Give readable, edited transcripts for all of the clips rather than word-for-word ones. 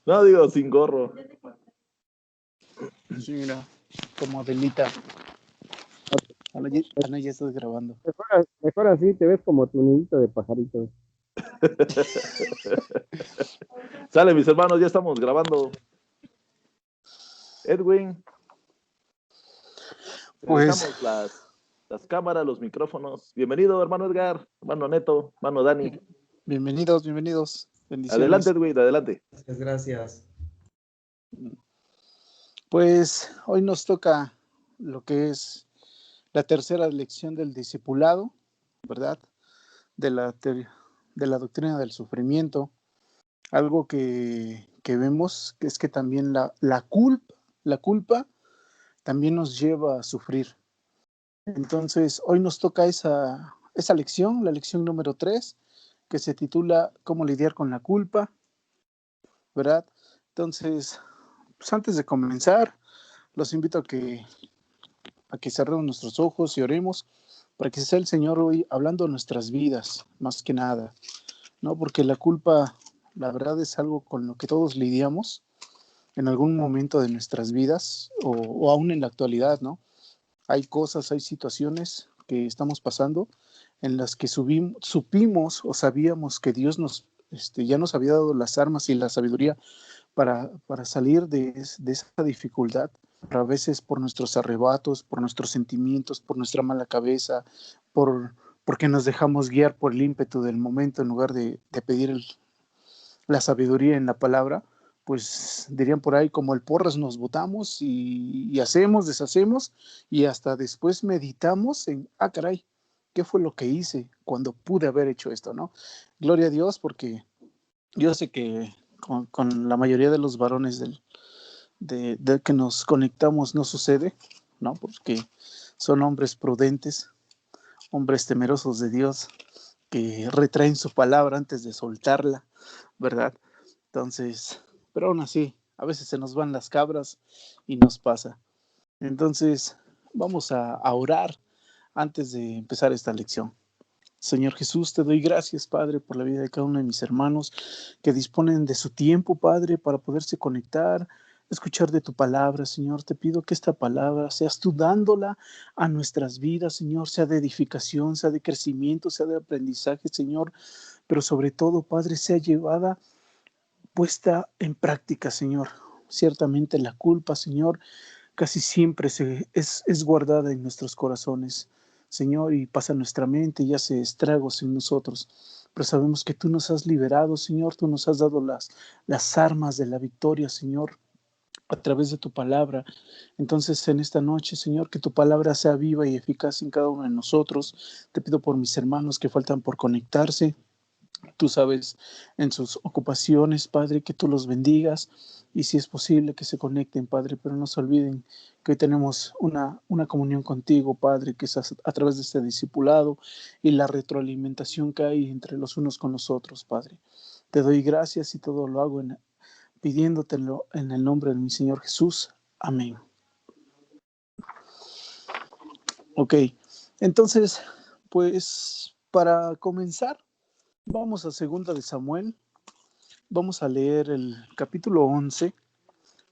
No, digo, sin gorro. Sí, mira, como Adelita. Ana, ya estás grabando. Mejor así, te ves como tu nidito de pajarito. Sale, mis hermanos, ya estamos grabando. Edwin, Pues, dejamos las cámaras, los micrófonos. Bienvenido, hermano Edgar, hermano Neto, hermano Dani. bienvenidos. Bendiciones. Adelante, Edwin, adelante. Gracias. Pues hoy nos toca lo que es la tercera lección del discipulado, ¿verdad? De la doctrina del sufrimiento. Algo que vemos que es que también la culpa también nos lleva a sufrir. Entonces, hoy nos toca esa lección, la lección número 3, que se titula ¿Cómo lidiar con la culpa? ¿Verdad? Entonces, pues antes de comenzar, los invito a que cerremos nuestros ojos y oremos para que sea el Señor hoy hablando de nuestras vidas, más que nada, ¿no? Porque la culpa, la verdad, es algo con lo que todos lidiamos en algún momento de nuestras vidas o aún en la actualidad, ¿no? Hay cosas, hay situaciones que estamos pasando en las que supimos o sabíamos que Dios ya nos había dado las armas y la sabiduría para salir de esa dificultad, pero a veces por nuestros arrebatos, por nuestros sentimientos, por nuestra mala cabeza, porque nos dejamos guiar por el ímpetu del momento en lugar de pedir la sabiduría en la palabra, pues dirían por ahí como el porras nos botamos y hacemos, deshacemos y hasta después meditamos en, caray, ¿qué fue lo que hice cuando pude haber hecho esto, no? Gloria a Dios, porque yo sé que con la mayoría de los varones de que nos conectamos no sucede, ¿no? Porque son hombres prudentes, hombres temerosos de Dios, que retraen su palabra antes de soltarla, ¿verdad? Entonces, pero aún así, a veces se nos van las cabras y nos pasa. Entonces, vamos a orar antes de empezar esta lección. Señor Jesús, te doy gracias, Padre, por la vida de cada uno de mis hermanos que disponen de su tiempo, Padre, para poderse conectar, escuchar de tu palabra, Señor. Te pido que esta palabra seas tú dándola a nuestras vidas, Señor, sea de edificación, sea de crecimiento, sea de aprendizaje, Señor, pero sobre todo, Padre, sea llevada, puesta en práctica, Señor. Ciertamente la culpa, Señor, casi siempre es guardada en nuestros corazones, Señor, y pasa a nuestra mente y hace estragos en nosotros. Pero sabemos que tú nos has liberado, Señor, tú nos has dado las armas de la victoria, Señor, a través de tu palabra. Entonces, en esta noche, Señor, que tu palabra sea viva y eficaz en cada uno de nosotros. Te pido por mis hermanos que faltan por conectarse. Tú sabes, en sus ocupaciones, Padre, que tú los bendigas y si es posible que se conecten, Padre, pero no se olviden que hoy tenemos una comunión contigo, Padre, que es a través de este discipulado y la retroalimentación que hay entre los unos con los otros, Padre. Te doy gracias y todo lo hago pidiéndotelo en el nombre de mi Señor Jesús. Amén. Ok, entonces, pues para comenzar, vamos a 2 de Samuel. Vamos a leer el capítulo 11,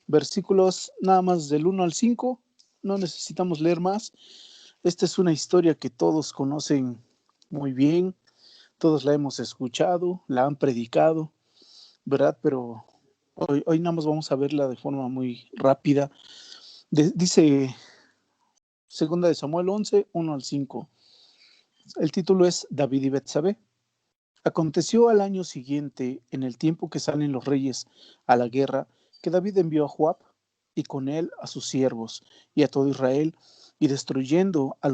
versículos nada más del 1 al 5. No necesitamos leer más. Esta es una historia que todos conocen muy bien, todos la hemos escuchado, la han predicado, ¿verdad? Pero hoy nada más vamos a verla de forma muy rápida. Dice 2 de Samuel 11, 1 al 5. El título es David y Betsabé. Aconteció al año siguiente, en el tiempo que salen los reyes a la guerra, que David envió a Joab y con él a sus siervos y a todo Israel, y destruyeron a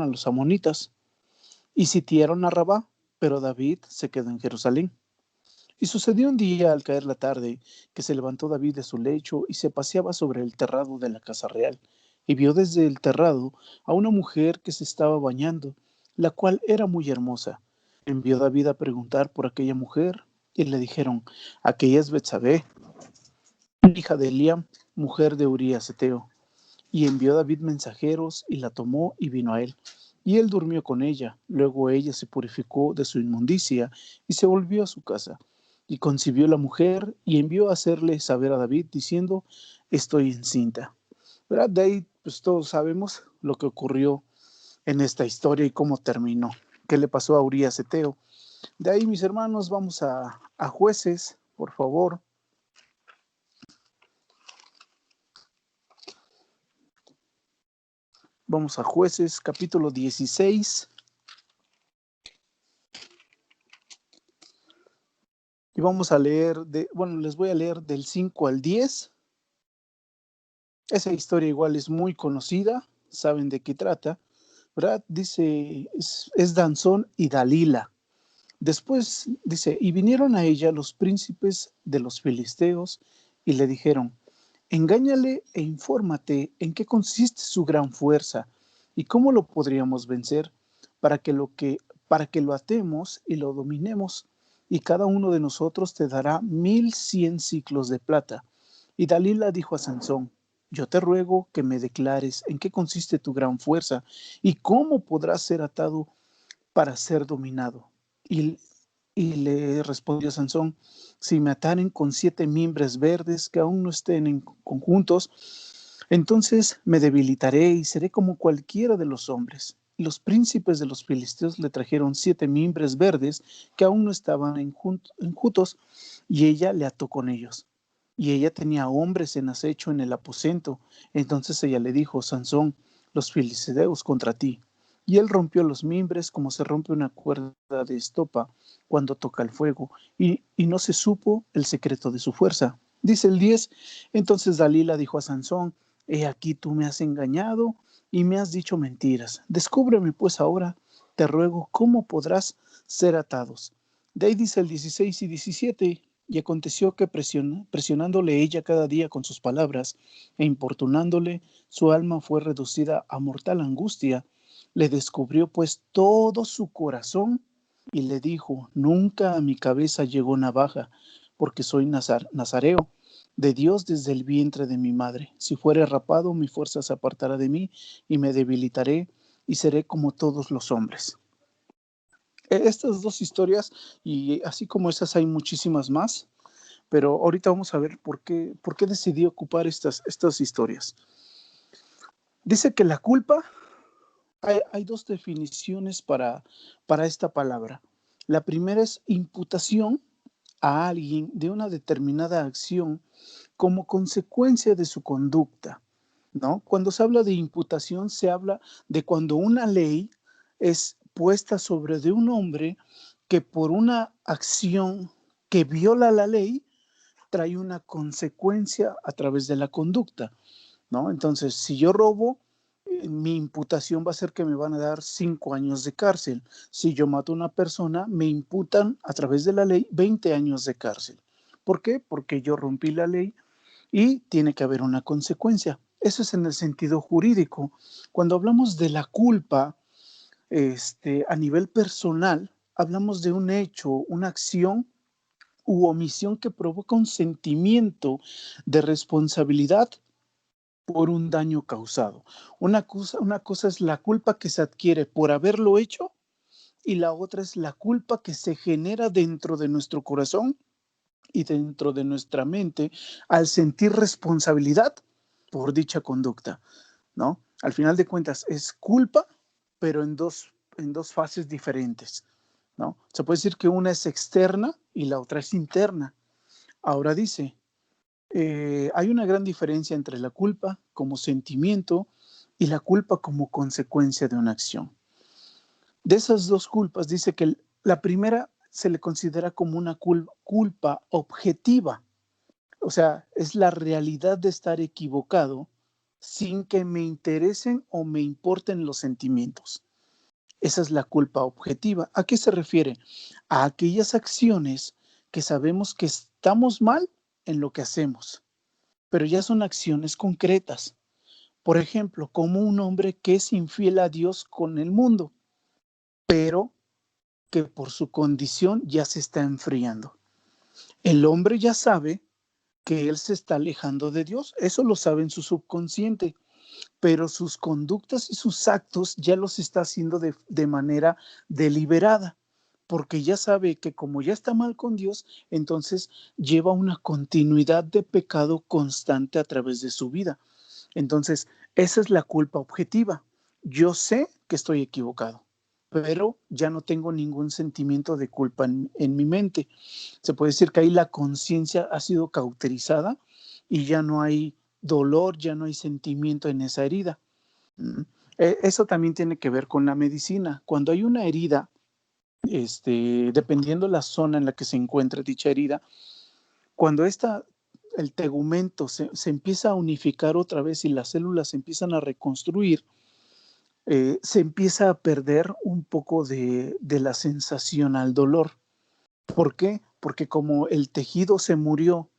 los amonitas y sitiaron a Rabá, pero David se quedó en Jerusalén. Y sucedió un día al caer la tarde que se levantó David de su lecho y se paseaba sobre el terrado de la casa real, y vio desde el terrado a una mujer que se estaba bañando, la cual era muy hermosa. Envió David a preguntar por aquella mujer, y le dijeron: aquella es Betsabé, hija de Eliam, mujer de Urías Heteo. Y envió David mensajeros, y la tomó y vino a él. Y él durmió con ella. Luego ella se purificó de su inmundicia y se volvió a su casa. Y concibió la mujer y envió a hacerle saber a David diciendo, estoy encinta. ¿Verdad? De ahí pues todos sabemos lo que ocurrió en esta historia y cómo terminó. ¿Qué le pasó a Urías Eteo? De ahí, mis hermanos, vamos a Jueces, por favor. Vamos a Jueces, capítulo 16. Y vamos a leer, les voy a leer del 5 al 10. Esa historia igual es muy conocida, saben de qué trata, ¿verdad? Dice, es Danzón y Dalila. Después dice, y vinieron a ella los príncipes de los filisteos y le dijeron, engáñale e infórmate en qué consiste su gran fuerza y cómo lo podríamos vencer para que lo atemos y lo dominemos, y cada uno de nosotros te dará 1100 siclos de plata. Y Dalila dijo a Sansón, yo te ruego que me declares en qué consiste tu gran fuerza y cómo podrás ser atado para ser dominado. Y le respondió Sansón, si me ataren con 7 mimbres verdes que aún no estén en conjuntos, entonces me debilitaré y seré como cualquiera de los hombres. Y los príncipes de los filisteos le trajeron 7 mimbres verdes que aún no estaban enjutos, y ella le ató con ellos. Y ella tenía hombres en acecho en el aposento. Entonces ella le dijo, Sansón, los filisteos contra ti. Y él rompió los mimbres como se rompe una cuerda de estopa cuando toca el fuego, y no se supo el secreto de su fuerza. Dice el 10, entonces Dalila dijo a Sansón, he aquí tú me has engañado y me has dicho mentiras. Descúbreme pues ahora, te ruego, cómo podrás ser atados. De ahí dice el 16 y 17, y aconteció que presionándole ella cada día con sus palabras e importunándole, su alma fue reducida a mortal angustia. Le descubrió pues todo su corazón y le dijo, nunca a mi cabeza llegó navaja, porque soy nazareo de Dios desde el vientre de mi madre. Si fuere rapado, mi fuerza se apartará de mí y me debilitaré y seré como todos los hombres. Estas dos historias, y así como esas hay muchísimas más, pero ahorita vamos a ver por qué decidí ocupar estas historias. Dice que la culpa, hay dos definiciones para esta palabra. La primera es imputación a alguien de una determinada acción como consecuencia de su conducta, ¿no? Cuando se habla de imputación, se habla de cuando una ley es puesta sobre de un hombre que por una acción que viola la ley trae una consecuencia a través de la conducta, ¿no? Entonces, si yo robo, mi imputación va a ser que me van a dar 5 años de cárcel. Si yo mato a una persona, me imputan a través de la ley 20 años de cárcel. ¿Por qué? Porque yo rompí la ley y tiene que haber una consecuencia. Eso es en el sentido jurídico. Cuando hablamos de la culpa, a nivel personal, hablamos de un hecho, una acción u omisión que provoca un sentimiento de responsabilidad por un daño causado. Una cosa es la culpa que se adquiere por haberlo hecho y la otra es la culpa que se genera dentro de nuestro corazón y dentro de nuestra mente al sentir responsabilidad por dicha conducta, ¿no? Al final de cuentas es culpa, pero en dos fases diferentes, ¿no? Se puede decir que una es externa y la otra es interna. Ahora dice, hay una gran diferencia entre la culpa como sentimiento y la culpa como consecuencia de una acción. De esas dos culpas dice que la primera se le considera como una culpa objetiva, o sea, es la realidad de estar equivocado sin que me interesen o me importen los sentimientos. Esa es la culpa objetiva. ¿A qué se refiere? A aquellas acciones que sabemos que estamos mal en lo que hacemos, pero ya son acciones concretas. Por ejemplo, como un hombre que es infiel a Dios con el mundo, pero que por su condición ya se está enfriando. El hombre ya sabe que él se está alejando de Dios, eso lo sabe en su subconsciente, pero sus conductas y sus actos ya los está haciendo de manera deliberada. porque ya sabe que como ya está mal con Dios, entonces lleva una continuidad de pecado constante a través de su vida. Entonces, esa es la culpa objetiva. Yo sé que estoy equivocado, pero ya no tengo ningún sentimiento de culpa en mi mente. Se puede decir que ahí la conciencia ha sido cauterizada y ya no hay dolor, ya no hay sentimiento en esa herida. Mm. Eso también tiene que ver con la medicina. Cuando hay una herida, dependiendo la zona en la que se encuentre dicha herida, cuando el tegumento se empieza a unificar otra vez y las células se empiezan a reconstruir, se empieza a perder un poco de la sensación al dolor. ¿Por qué? Porque como el tejido se murió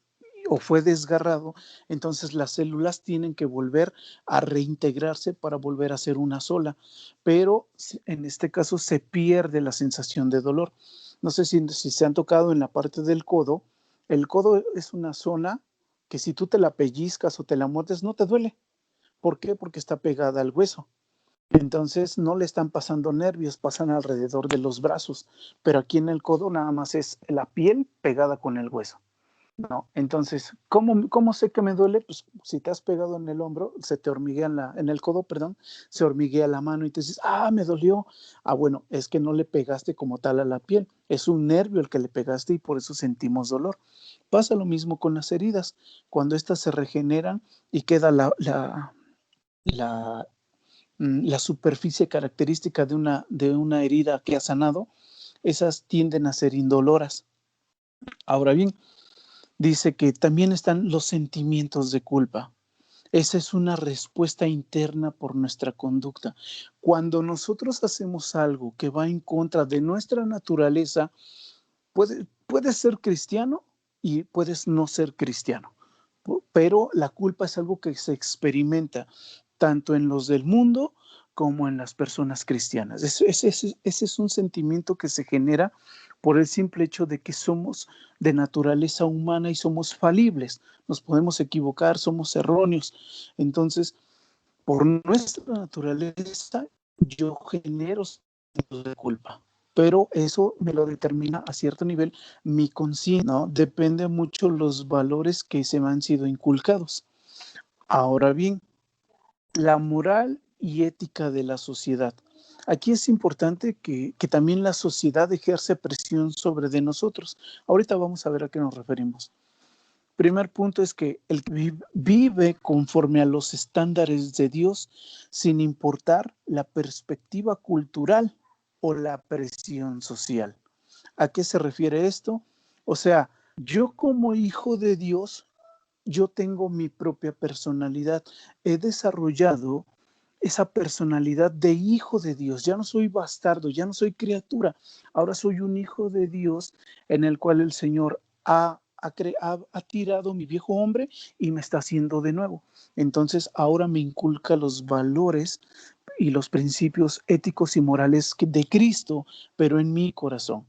o fue desgarrado, entonces las células tienen que volver a reintegrarse para volver a ser una sola, pero en este caso se pierde la sensación de dolor. No sé si se han tocado en la parte del codo. El codo es una zona que si tú te la pellizcas o te la muerdes no te duele. ¿Por qué? Porque está pegada al hueso. Entonces no le están pasando nervios, pasan alrededor de los brazos, pero aquí en el codo nada más es la piel pegada con el hueso. No, entonces, ¿cómo sé que me duele? Pues si te has pegado en el hombro, se te hormiguea en el codo, perdón, se hormiguea la mano y te dices, me dolió. Bueno, es que no le pegaste como tal a la piel, es un nervio el que le pegaste y por eso sentimos dolor. Pasa lo mismo con las heridas, cuando éstas se regeneran y queda la, la superficie característica de una herida que ha sanado, esas tienden a ser indoloras. Ahora bien, dice que también están los sentimientos de culpa. Esa es una respuesta interna por nuestra conducta. Cuando nosotros hacemos algo que va en contra de nuestra naturaleza, puedes ser cristiano y puedes no ser cristiano, pero la culpa es algo que se experimenta tanto en los del mundo como en las personas cristianas. Ese es un sentimiento que se genera por el simple hecho de que somos de naturaleza humana y somos falibles. Nos podemos equivocar, somos erróneos. Entonces, por nuestra naturaleza, yo genero sentimientos de culpa. Pero eso me lo determina a cierto nivel mi conciencia, ¿no? Depende mucho los valores que se me han sido inculcados. Ahora bien, la moral y ética de la sociedad. Aquí es importante que también la sociedad ejerce presión sobre de nosotros. Ahorita vamos a ver a qué nos referimos. Primer punto es que el que vive conforme a los estándares de Dios sin importar la perspectiva cultural o la presión social. ¿A qué se refiere esto? O sea, yo como hijo de Dios, yo tengo mi propia personalidad. He desarrollado esa personalidad de hijo de Dios. Ya no soy bastardo, ya no soy criatura. Ahora soy un hijo de Dios en el cual el Señor ha tirado mi viejo hombre y me está haciendo de nuevo. Entonces ahora me inculca los valores y los principios éticos y morales de Cristo, pero en mi corazón.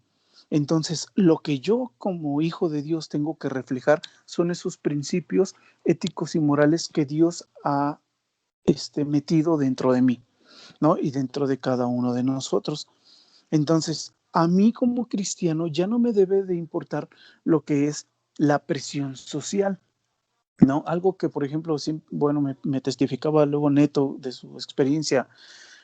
Entonces, lo que yo como hijo de Dios tengo que reflejar son esos principios éticos y morales que Dios ha metido dentro de mí, ¿no? Y dentro de cada uno de nosotros. Entonces, a mí como cristiano ya no me debe de importar lo que es la presión social, ¿no? Algo que, por ejemplo, bueno, me testificaba luego Neto de su experiencia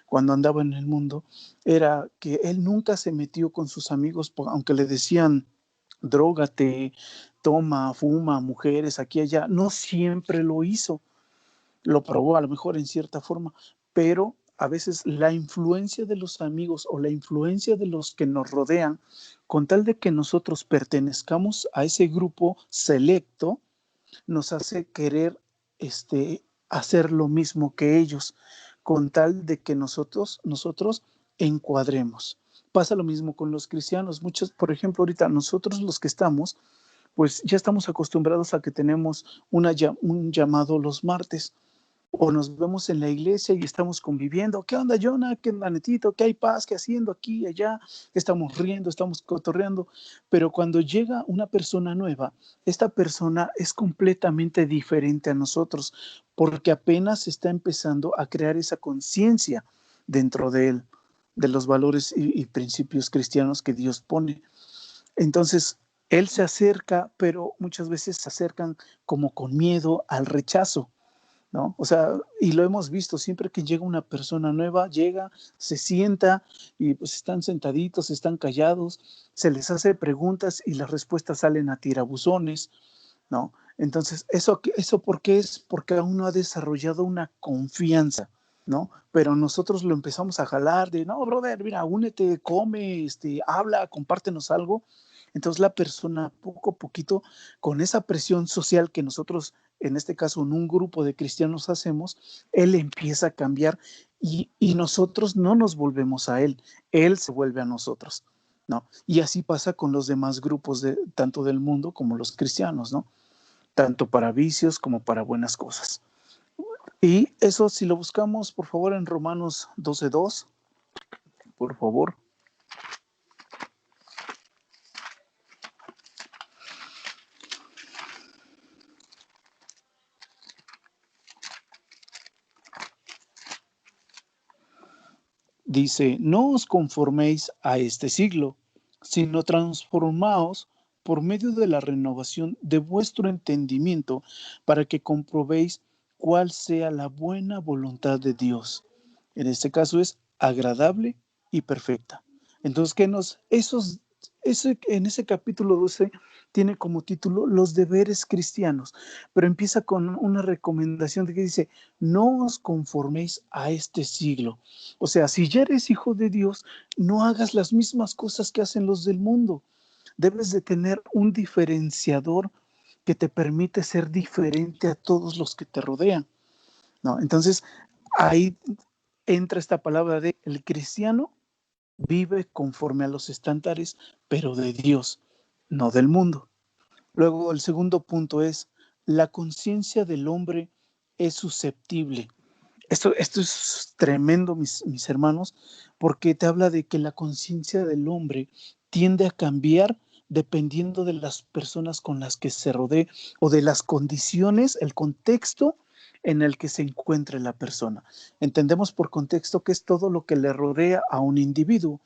cuando andaba en el mundo, era que él nunca se metió con sus amigos, aunque le decían, drógate, toma, fuma, mujeres, aquí, allá, no siempre lo hizo, lo probó a lo mejor en cierta forma, pero a veces la influencia de los amigos o la influencia de los que nos rodean, con tal de que nosotros pertenezcamos a ese grupo selecto, nos hace querer hacer lo mismo que ellos, con tal de que nosotros encuadremos. Pasa lo mismo con los cristianos. Muchos, por ejemplo, ahorita nosotros los que estamos, pues ya estamos acostumbrados a que tenemos un llamado los martes, o nos vemos en la iglesia y estamos conviviendo. ¿Qué onda, Jonah? ¿Qué onda, Netito? ¿Qué hay paz? ¿Qué haciendo aquí y allá? Estamos riendo, estamos cotorreando. Pero cuando llega una persona nueva, esta persona es completamente diferente a nosotros porque apenas está empezando a crear esa conciencia dentro de él. de los valores y principios cristianos que Dios pone. Entonces, Él se acerca, pero muchas veces se acercan como con miedo al rechazo, ¿no? O sea, y lo hemos visto, siempre que llega una persona nueva, llega, se sienta y pues están sentaditos, están callados, se les hace preguntas y las respuestas salen a tirabuzones, ¿no? Entonces, ¿eso por qué es? Porque aún no ha desarrollado una confianza, ¿no? Pero nosotros lo empezamos a jalar de, no, brother, mira, únete, come, habla, compártenos algo. Entonces la persona poco a poquito, con esa presión social que nosotros, en este caso en un grupo de cristianos hacemos, él empieza a cambiar y nosotros no nos volvemos a él se vuelve a nosotros, ¿no? Y así pasa con los demás grupos tanto del mundo como los cristianos, ¿no? Tanto para vicios como para buenas cosas. Y eso, si lo buscamos, por favor, en Romanos 12:2, por favor. Dice, no os conforméis a este siglo, sino transformaos por medio de la renovación de vuestro entendimiento para que comprobéis cuál sea la buena voluntad de Dios. En este caso es agradable y perfecta. Entonces, en ese capítulo 12 tiene como título los deberes cristianos, pero empieza con una recomendación de que dice, no os conforméis a este siglo. O sea, si ya eres hijo de Dios, no hagas las mismas cosas que hacen los del mundo. Debes de tener un diferenciador que te permite ser diferente a todos los que te rodean, ¿no? Entonces, ahí entra esta palabra de el cristiano vive conforme a los estándares, pero de Dios, no del mundo. Luego, el segundo punto es, la conciencia del hombre es susceptible. Esto es tremendo, mis hermanos, porque te habla de que la conciencia del hombre tiende a cambiar dependiendo de las personas con las que se rodee o de las condiciones, el contexto en el que se encuentre la persona. Entendemos por contexto que es todo lo que le rodea a un individuo.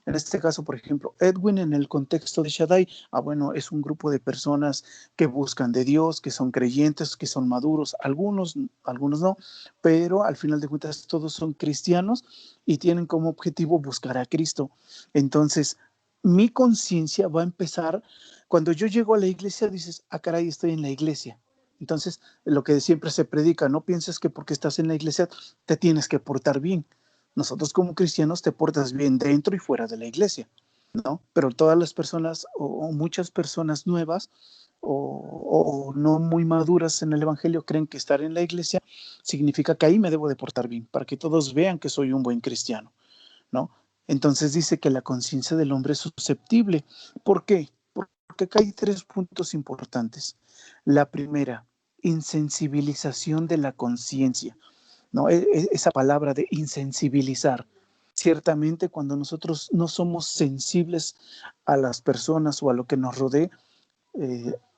En este caso, por ejemplo, Edwin en el contexto de Shaddai, bueno, es un grupo de personas que buscan de Dios, que son creyentes, que son maduros, algunos no, pero al final de cuentas todos son cristianos y tienen como objetivo buscar a Cristo. Entonces, mi conciencia va a empezar, cuando yo llego a la iglesia, dices, caray, estoy en la iglesia. Entonces, lo que siempre se predica, no pienses que porque estás en la iglesia te tienes que portar bien. Nosotros como cristianos te portas bien dentro y fuera de la iglesia, ¿no? Pero todas las personas o muchas personas nuevas o no muy maduras en el evangelio creen que estar en la iglesia significa que ahí me debo de portar bien, para que todos vean que soy un buen cristiano, ¿no? Entonces dice que la conciencia del hombre es susceptible. ¿Por qué? Porque acá hay 3 puntos importantes. La primera, insensibilización de la conciencia, ¿no? Esa palabra de insensibilizar. Ciertamente cuando nosotros no somos sensibles a las personas o a lo que nos rodee,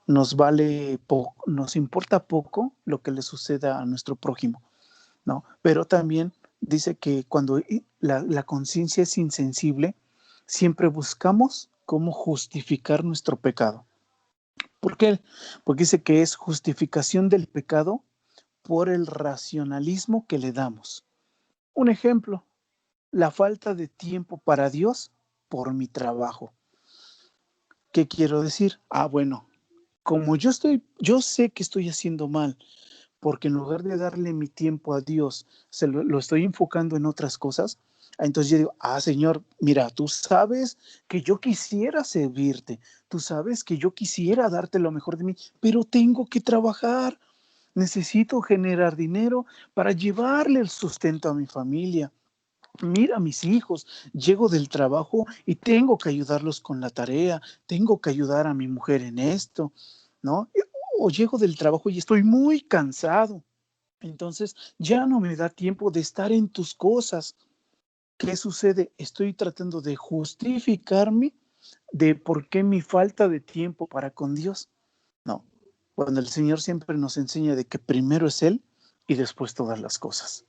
nos importa poco lo que le suceda a nuestro prójimo, ¿no? Pero también dice que cuando la conciencia es insensible, siempre buscamos cómo justificar nuestro pecado. ¿Por qué? Porque dice que es justificación del pecado por el racionalismo que le damos. Un ejemplo, la falta de tiempo para Dios por mi trabajo. ¿Qué quiero decir? Bueno, como yo sé que estoy haciendo mal, porque en lugar de darle mi tiempo a Dios, lo estoy enfocando en otras cosas. Entonces yo digo, Señor, mira, tú sabes que yo quisiera servirte, tú sabes que yo quisiera darte lo mejor de mí, pero tengo que trabajar, necesito generar dinero para llevarle el sustento a mi familia. Mira a mis hijos, llego del trabajo y tengo que ayudarlos con la tarea, tengo que ayudar a mi mujer en esto, ¿no? O llego del trabajo y estoy muy cansado, entonces ya no me da tiempo de estar en tus cosas. ¿Qué sucede? Estoy tratando de justificarme de por qué mi falta de tiempo para con Dios. No, cuando el Señor siempre nos enseña de que primero es Él y después todas las cosas.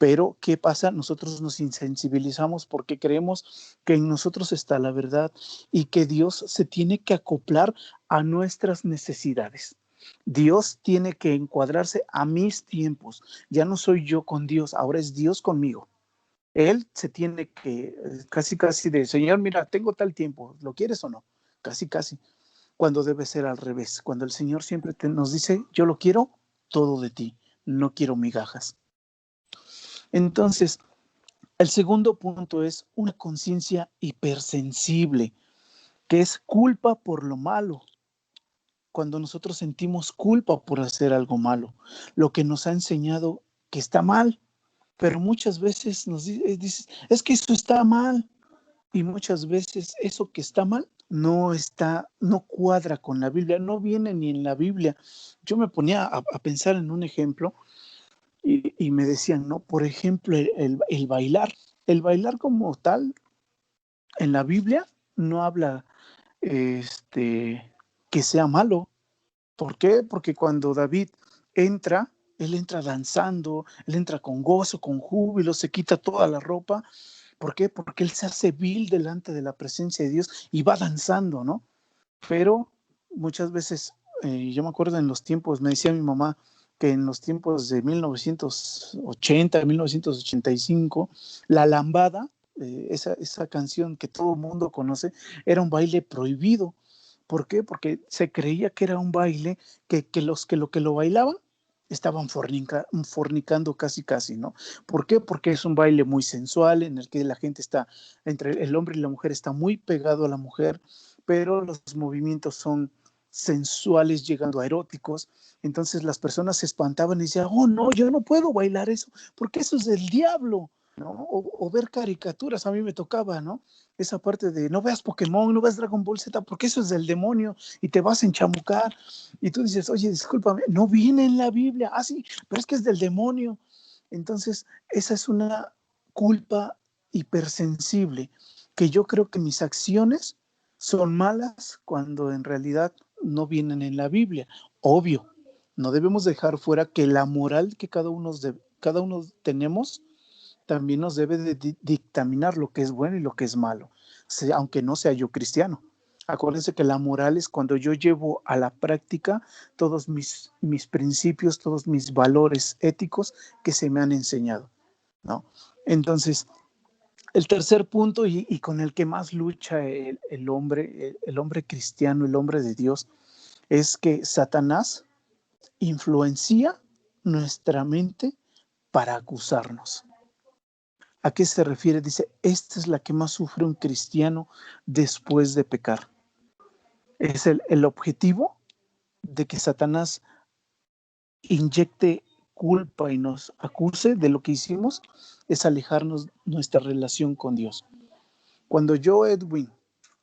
Pero, ¿qué pasa? Nosotros nos insensibilizamos porque creemos que en nosotros está la verdad y que Dios se tiene que acoplar a nuestras necesidades. Dios tiene que encuadrarse a mis tiempos. Ya no soy yo con Dios, ahora es Dios conmigo. Él se tiene que, casi, casi de, Señor, mira, tengo tal tiempo, ¿lo quieres o no? Casi, casi. Cuando debe ser al revés. Cuando el Señor siempre nos dice, yo lo quiero todo de ti, no quiero migajas. Entonces, el segundo punto es una conciencia hipersensible, que es culpa por lo malo. Cuando nosotros sentimos culpa por hacer algo malo, lo que nos ha enseñado que está mal, pero muchas veces nos dices, es que eso está mal, y muchas veces eso que está mal no cuadra con la Biblia, no viene ni en la Biblia. Yo me ponía a pensar en un ejemplo y me decían, no, por ejemplo, el bailar. El bailar como tal, en la Biblia, no habla que sea malo. ¿Por qué? Porque cuando David entra, él entra danzando, él entra con gozo, con júbilo, se quita toda la ropa. ¿Por qué? Porque él se hace vil delante de la presencia de Dios y va danzando, ¿no? Pero muchas veces, yo me acuerdo en los tiempos, me decía mi mamá que en los tiempos de 1980, 1985, la lambada, esa canción que todo el mundo conoce, era un baile prohibido. ¿Por qué? Porque se creía que era un baile que los que lo bailaban estaban fornicando casi casi, ¿no? ¿Por qué? Porque es un baile muy sensual en el que la gente está, entre el hombre y la mujer está muy pegado a la mujer, pero los movimientos son sensuales llegando a eróticos. Entonces las personas se espantaban y decían, oh no, yo no puedo bailar eso, porque eso es del diablo, ¿no? O ver caricaturas, a mí me tocaba, ¿no? Esa parte de no veas Pokémon, no veas Dragon Ball Z, porque eso es del demonio y te vas a enchamucar. Y tú dices, oye, discúlpame, no viene en la Biblia. Ah, sí, pero es que es del demonio. Entonces, esa es una culpa hipersensible, que yo creo que mis acciones son malas cuando en realidad no vienen en la Biblia. Obvio, no debemos dejar fuera que la moral que cada uno tenemos también nos debe de dictaminar lo que es bueno y lo que es malo, aunque no sea yo cristiano. Acuérdense que la moral es cuando yo llevo a la práctica todos mis principios, todos mis valores éticos que se me han enseñado, ¿no? Entonces, el tercer punto y con el que más lucha el hombre cristiano, el hombre de Dios, es que Satanás influencia nuestra mente para acusarnos. ¿A qué se refiere? Dice, esta es la que más sufre un cristiano después de pecar. Es el objetivo de que Satanás inyecte culpa y nos acuse de lo que hicimos, es alejarnos nuestra relación con Dios. Cuando yo, Edwin,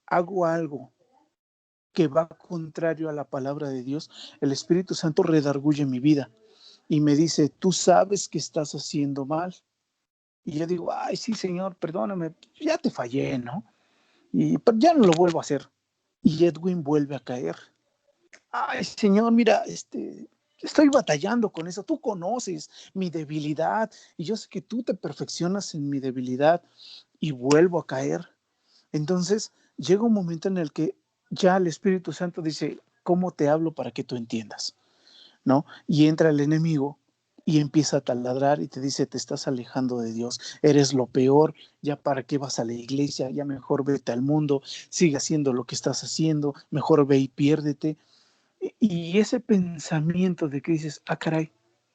hago algo que va contrario a la palabra de Dios, el Espíritu Santo redarguye mi vida y me dice, tú sabes que estás haciendo mal. Y yo digo, ay, sí, Señor, perdóname, ya te fallé, ¿no? Pero ya no lo vuelvo a hacer. Y Edwin vuelve a caer. Ay, Señor, mira, estoy batallando con eso. Tú conoces mi debilidad y yo sé que tú te perfeccionas en mi debilidad y vuelvo a caer. Entonces, llega un momento en el que ya el Espíritu Santo dice, ¿cómo te hablo para que tú entiendas? ¿No? Y entra el enemigo y empieza a taladrar y te dice, te estás alejando de Dios, eres lo peor, ya para qué vas a la iglesia, ya mejor vete al mundo, sigue haciendo lo que estás haciendo, mejor ve y piérdete. Y ese pensamiento de que dices, ah, caray,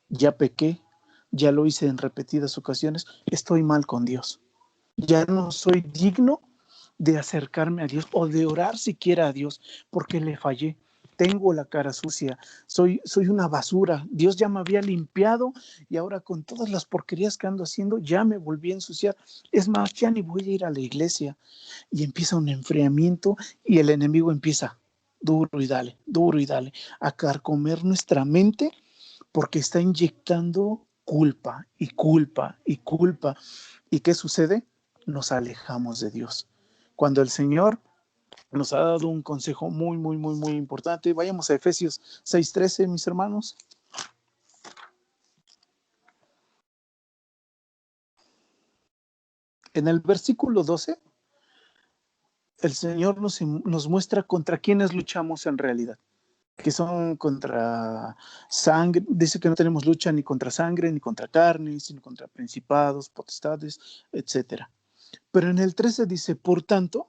ya pequé, ya lo hice en repetidas ocasiones, estoy mal con Dios, ya no soy digno de acercarme a Dios o de orar siquiera a Dios porque le fallé. Tengo la cara sucia, soy una basura. Dios ya me había limpiado y ahora con todas las porquerías que ando haciendo ya me volví a ensuciar. Es más, ya ni voy a ir a la iglesia. Y empieza un enfriamiento y el enemigo empieza duro y dale, a carcomer nuestra mente porque está inyectando culpa y culpa y culpa. ¿Y qué sucede? Nos alejamos de Dios. Cuando el Señor nos ha dado un consejo muy, muy, muy, muy importante, vayamos a Efesios 6:13, mis hermanos. En el versículo 12, el Señor nos muestra contra quiénes luchamos en realidad, que son contra sangre. Dice que no tenemos lucha ni contra sangre, ni contra carne, sino contra principados, potestades, etcétera. Pero en el 13 dice, por tanto,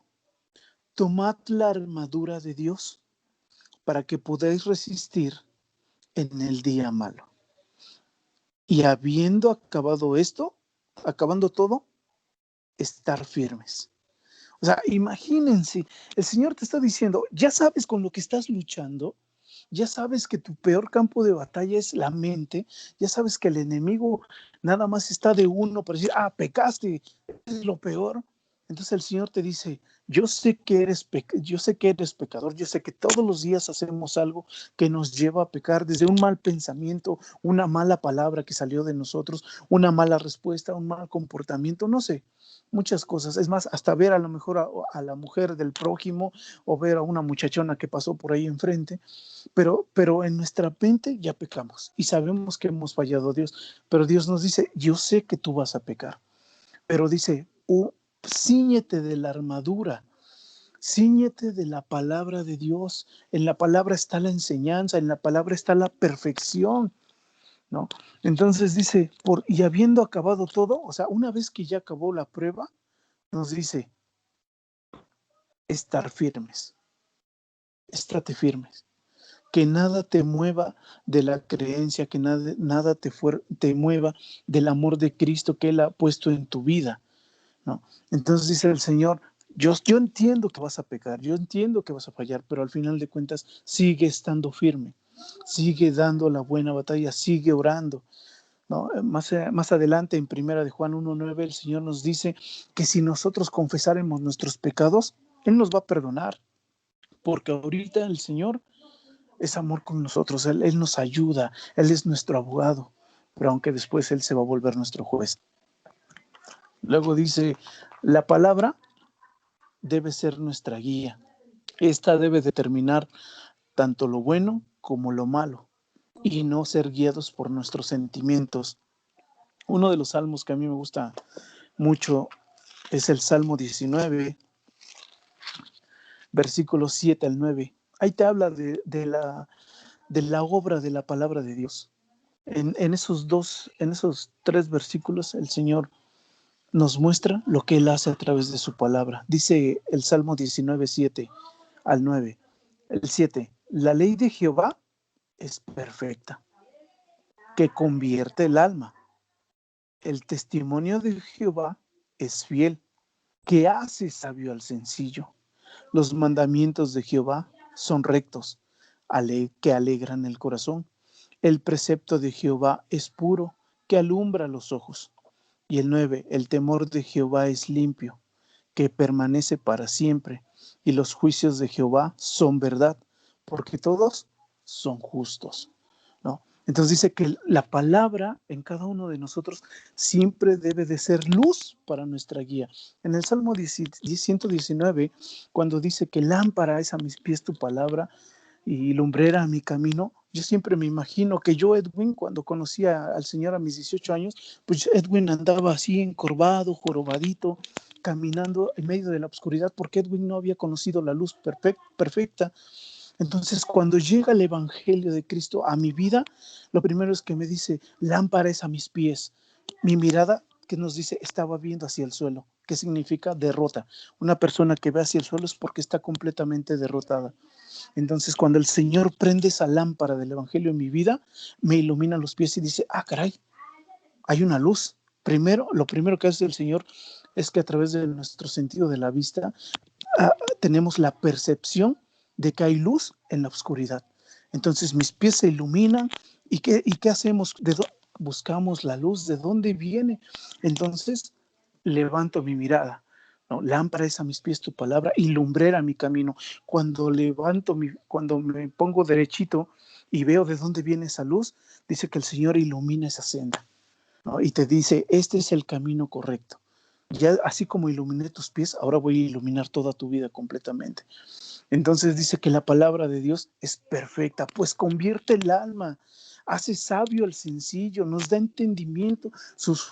tomad la armadura de Dios para que podáis resistir en el día malo. Y habiendo acabado esto, acabando todo, estar firmes. O sea, imagínense, el Señor te está diciendo, ya sabes con lo que estás luchando, ya sabes que tu peor campo de batalla es la mente, ya sabes que el enemigo nada más está de uno para decir, pecaste, es lo peor. Entonces el Señor te dice, yo sé que eres pecador, yo sé que todos los días hacemos algo que nos lleva a pecar, desde un mal pensamiento, una mala palabra que salió de nosotros, una mala respuesta, un mal comportamiento, no sé, muchas cosas. Es más, hasta ver a lo mejor a la mujer del prójimo o ver a una muchachona que pasó por ahí enfrente, pero en nuestra mente ya pecamos y sabemos que hemos fallado a Dios, pero Dios nos dice, yo sé que tú vas a pecar, pero dice, cíñete de la armadura, cíñete de la palabra de Dios. En la palabra está la enseñanza, en la palabra está la perfección, ¿no? Entonces dice, y habiendo acabado todo, o sea, una vez que ya acabó la prueba, nos dice, estar firmes, estate firmes. Que nada te mueva de la creencia, que nada te mueva del amor de Cristo que Él ha puesto en tu vida, ¿no? Entonces dice el Señor, yo entiendo que vas a pecar, yo entiendo que vas a fallar, pero al final de cuentas sigue estando firme, sigue dando la buena batalla, sigue orando, ¿no? Más adelante en Primera de Juan 1:9 el Señor nos dice que si nosotros confesáremos nuestros pecados, Él nos va a perdonar, porque ahorita el Señor es amor con nosotros, Él nos ayuda, Él es nuestro abogado, pero aunque después Él se va a volver nuestro juez. Luego dice, la palabra debe ser nuestra guía. Esta debe determinar tanto lo bueno como lo malo y no ser guiados por nuestros sentimientos. Uno de los salmos que a mí me gusta mucho es el Salmo 19, versículos 7 al 9. Ahí te habla de la obra de la palabra de Dios. En esos 3 versículos, el Señor nos muestra lo que Él hace a través de su palabra. Dice el Salmo 19, 7 al 9. El 7, la ley de Jehová es perfecta, que convierte el alma. El testimonio de Jehová es fiel, que hace sabio al sencillo. Los mandamientos de Jehová son rectos, que alegran el corazón. El precepto de Jehová es puro, que alumbra los ojos. Y el 9, el temor de Jehová es limpio, que permanece para siempre. Y los juicios de Jehová son verdad, porque todos son justos, ¿no? Entonces dice que la palabra en cada uno de nosotros siempre debe de ser luz para nuestra guía. En el Salmo 119, cuando dice que lámpara es a mis pies tu palabra y lumbrera a mi camino, yo siempre me imagino que yo, Edwin, cuando conocí al Señor a mis 18 años, pues Edwin andaba así encorvado, jorobadito, caminando en medio de la oscuridad, porque Edwin no había conocido la luz perfecta. Entonces, cuando llega el Evangelio de Cristo a mi vida, lo primero es que me dice, lámpara es a mis pies. Mi mirada, que nos dice, estaba viendo hacia el suelo. ¿Qué significa? Derrota. Una persona que ve hacia el suelo es porque está completamente derrotada. Entonces, cuando el Señor prende esa lámpara del Evangelio en mi vida, me ilumina los pies y dice, caray, hay una luz. Lo primero que hace el Señor es que a través de nuestro sentido de la vista tenemos la percepción de que hay luz en la oscuridad. Entonces mis pies se iluminan. ¿Y qué hacemos? Buscamos la luz. ¿De dónde viene? Entonces levanto mi mirada, ¿no? Lámpara es a mis pies tu palabra y lumbrera mi camino. Cuando me pongo derechito y veo de dónde viene esa luz, dice que el Señor ilumina esa senda, ¿no? Y te dice, este es el camino correcto. Ya así como iluminé tus pies, ahora voy a iluminar toda tu vida completamente. Entonces dice que la palabra de Dios es perfecta, pues convierte el alma, hace sabio al sencillo, nos da entendimiento, sus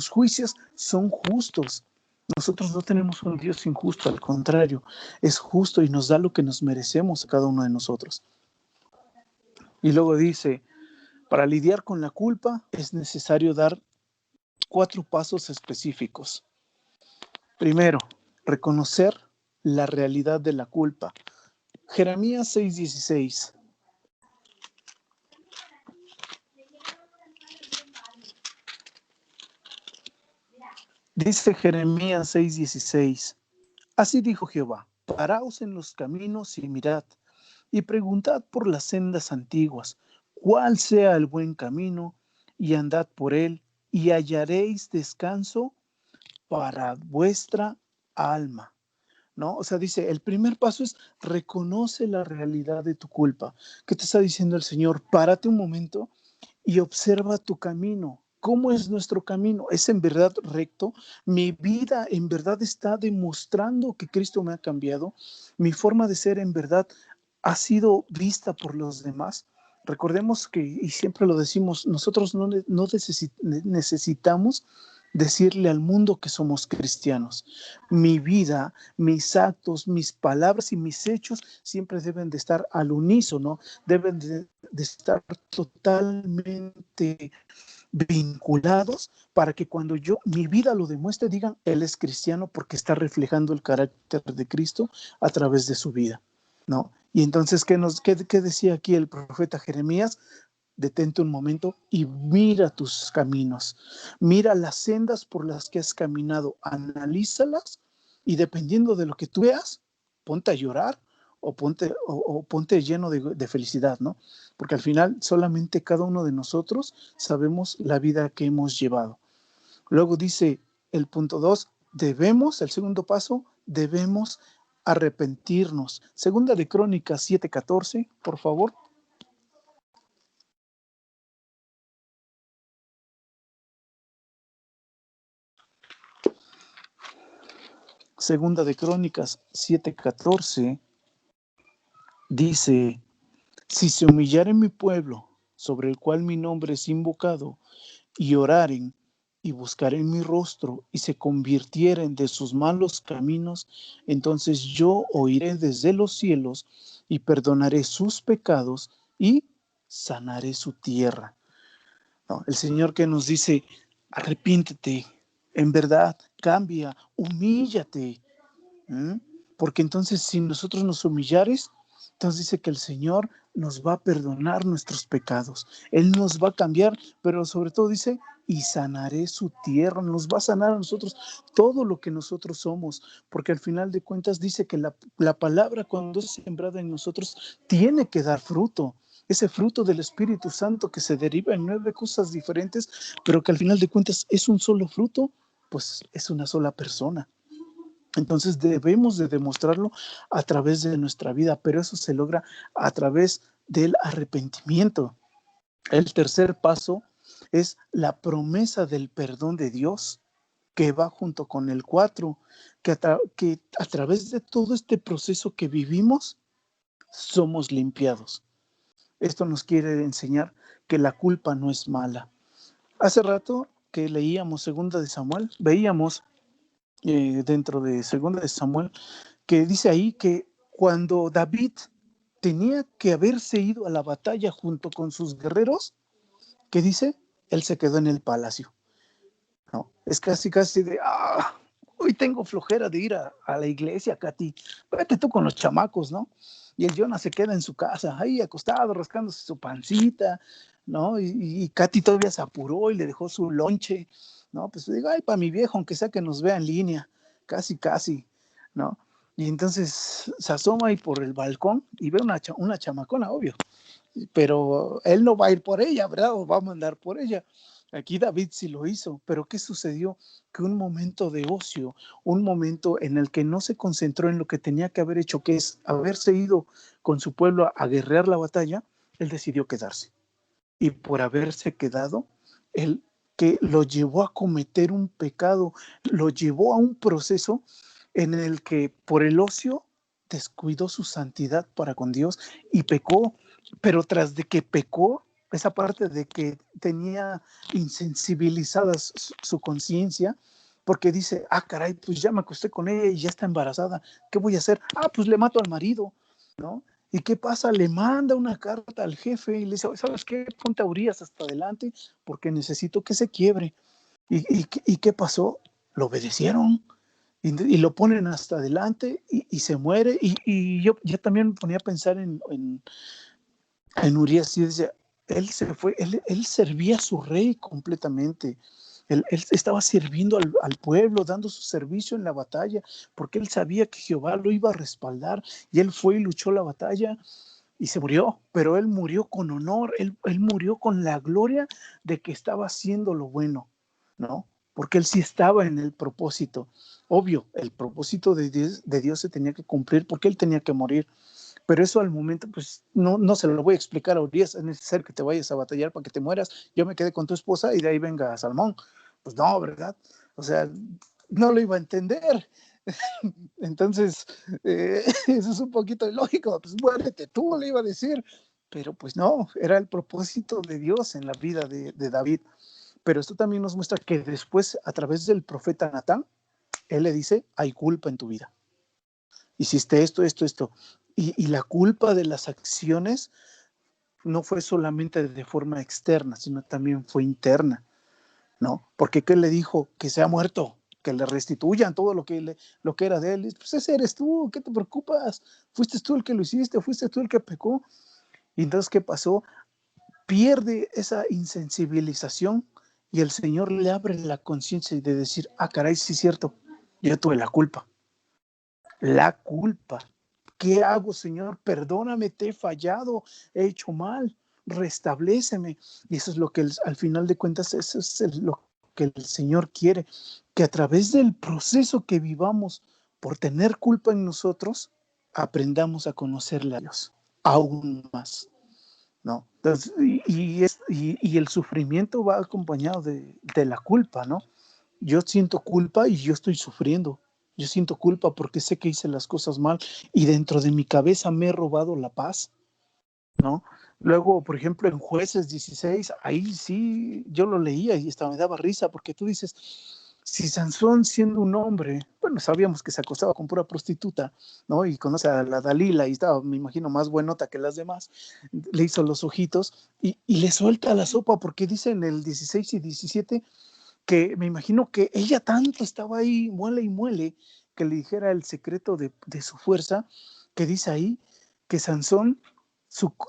juicios son justos, Nosotros no tenemos un Dios injusto, al contrario, es justo y nos da lo que nos merecemos a cada uno de nosotros. Y luego dice, para lidiar con la culpa es necesario dar 4 pasos específicos. Primero, reconocer la realidad de la culpa. Jeremías 6:16. Dice Jeremías 6:16. Así dijo Jehová, paraos en los caminos y mirad, y preguntad por las sendas antiguas, cuál sea el buen camino, y andad por él, y hallaréis descanso para vuestra alma. ¿No? O sea, dice, el primer paso es reconoce la realidad de tu culpa. ¿Qué te está diciendo el Señor? Párate un momento y observa tu camino. ¿Cómo es nuestro camino? ¿Es en verdad recto? ¿Mi vida en verdad está demostrando que Cristo me ha cambiado? ¿Mi forma de ser en verdad ha sido vista por los demás? Recordemos que, y siempre lo decimos, nosotros no necesitamos decirle al mundo que somos cristianos. Mi vida, mis actos, mis palabras y mis hechos siempre deben de estar al unísono, deben de estar totalmente vinculados para que cuando mi vida lo demuestre, digan, él es cristiano porque está reflejando el carácter de Cristo a través de su vida, ¿no? Y entonces, ¿qué decía aquí el profeta Jeremías? Detente un momento y mira tus caminos, mira las sendas por las que has caminado, analízalas y dependiendo de lo que tú veas, ponte a llorar o ponte lleno de felicidad, ¿no? Porque al final solamente cada uno de nosotros sabemos la vida que hemos llevado. Luego dice el punto 2, el segundo paso, debemos arrepentirnos. Segunda de Crónicas 7:14, por favor. Segunda de Crónicas 7:14 dice, si se humillare mi pueblo, sobre el cual mi nombre es invocado, y oraren y buscaren mi rostro y se convirtieren de sus malos caminos, entonces yo oiré desde los cielos y perdonaré sus pecados y sanaré su tierra. No, el Señor que nos dice, arrepiéntete, en verdad, cambia, humíllate. ¿Mm? Porque entonces si nosotros nos humillares, entonces dice que el Señor nos va a perdonar nuestros pecados. Él nos va a cambiar, pero sobre todo dice, y sanaré su tierra, nos va a sanar a nosotros todo lo que nosotros somos, porque al final de cuentas dice que la palabra cuando es sembrada en nosotros tiene que dar fruto. Ese fruto del Espíritu Santo que se deriva en 9 cosas diferentes, pero que al final de cuentas es un solo fruto, pues es una sola persona. Entonces debemos de demostrarlo a través de nuestra vida, pero eso se logra a través del arrepentimiento. El tercer paso es la promesa del perdón de Dios, que va junto con el 4, que a través de todo este proceso que vivimos, somos limpiados. Esto nos quiere enseñar que la culpa no es mala. Hace rato que leíamos Segunda de Samuel, veíamos dentro de Segunda de Samuel, que dice ahí que cuando David tenía que haberse ido a la batalla junto con sus guerreros, ¿qué dice? Él se quedó en el palacio. ¿No? Es casi de, hoy tengo flojera de ir a la iglesia, Katy. Vete tú con los chamacos, ¿no? Y el Jonah se queda en su casa, ahí acostado, rascándose su pancita, ¿no? Y Katy todavía se apuró y le dejó su lonche, ¿no? Pues digo, ay, para mi viejo, aunque sea que nos vea en línea, casi, ¿no? Y entonces se asoma ahí por el balcón y ve una chamacona, obvio. Pero él no va a ir por ella, ¿verdad? O va a mandar por ella. Aquí David sí lo hizo, pero ¿qué sucedió? Que un momento de ocio, un momento en el que no se concentró en lo que tenía que haber hecho, que es haberse ido con su pueblo a guerrear la batalla, él decidió quedarse. Y por haberse quedado, él que lo llevó a cometer un pecado, lo llevó a un proceso en el que por el ocio descuidó su santidad para con Dios y pecó, pero tras de que pecó, esa parte de que tenía insensibilizada su conciencia, porque dice, caray, pues ya me acosté con ella y ya está embarazada, ¿qué voy a hacer? Pues le mato al marido, ¿no? ¿Y qué pasa? Le manda una carta al jefe y le dice, ¿sabes qué? Ponte a Urias hasta adelante porque necesito que se quiebre. ¿Y qué pasó? Lo obedecieron y lo ponen hasta adelante y se muere. Y yo ya también me ponía a pensar en Urias y decía, él se fue, él servía a su rey completamente. Él estaba sirviendo al pueblo, dando su servicio en la batalla, porque él sabía que Jehová lo iba a respaldar, y él fue y luchó la batalla y se murió, pero él murió con honor, él murió con la gloria de que estaba haciendo lo bueno, ¿no? Porque él sí estaba en el propósito. Obvio, el propósito de Dios se tenía que cumplir porque él tenía que morir. Pero eso al momento, pues no se lo voy a explicar a Urias. Es necesario que te vayas a batallar para que te mueras. Yo me quedé con tu esposa y de ahí venga Salmón. Pues no, ¿verdad? O sea, no lo iba a entender. Entonces, eso es un poquito ilógico. Pues muérete tú, le iba a decir. Pero pues no, era el propósito de Dios en la vida de David. Pero esto también nos muestra que después, a través del profeta Natán, él le dice, hay culpa en tu vida. Hiciste esto, esto, esto. Y la culpa de las acciones no fue solamente de forma externa, sino también fue interna, ¿no? Porque ¿qué le dijo? Que se ha muerto, que le restituyan todo lo que era de él. Pues ese eres tú, ¿qué te preocupas? Fuiste tú el que lo hiciste, fuiste tú el que pecó. Y entonces, ¿qué pasó? Pierde esa insensibilización y el Señor le abre la conciencia de decir, caray, sí es cierto, yo tuve la culpa. La culpa. ¿Qué hago, Señor? Perdóname, te he fallado, he hecho mal, restabléceme. Y eso es lo que al final de cuentas, eso es lo que el Señor quiere, que a través del proceso que vivamos por tener culpa en nosotros, aprendamos a conocerle a Dios aún más, ¿no? Entonces, y el sufrimiento va acompañado de la culpa, ¿no? Yo siento culpa y yo estoy sufriendo. Yo siento culpa porque sé que hice las cosas mal y dentro de mi cabeza me he robado la paz, ¿no? Luego, por ejemplo, en Jueces 16, ahí sí, yo lo leía y hasta me daba risa porque tú dices, si Sansón siendo un hombre, bueno, sabíamos que se acostaba con pura prostituta, ¿no? Y conoce a la Dalila y estaba, me imagino, más buenota que las demás, le hizo los ojitos y le suelta la sopa porque dice en el 16 y 17 que me imagino que ella tanto estaba ahí, muele y muele, que le dijera el secreto de su fuerza, que dice ahí que Sansón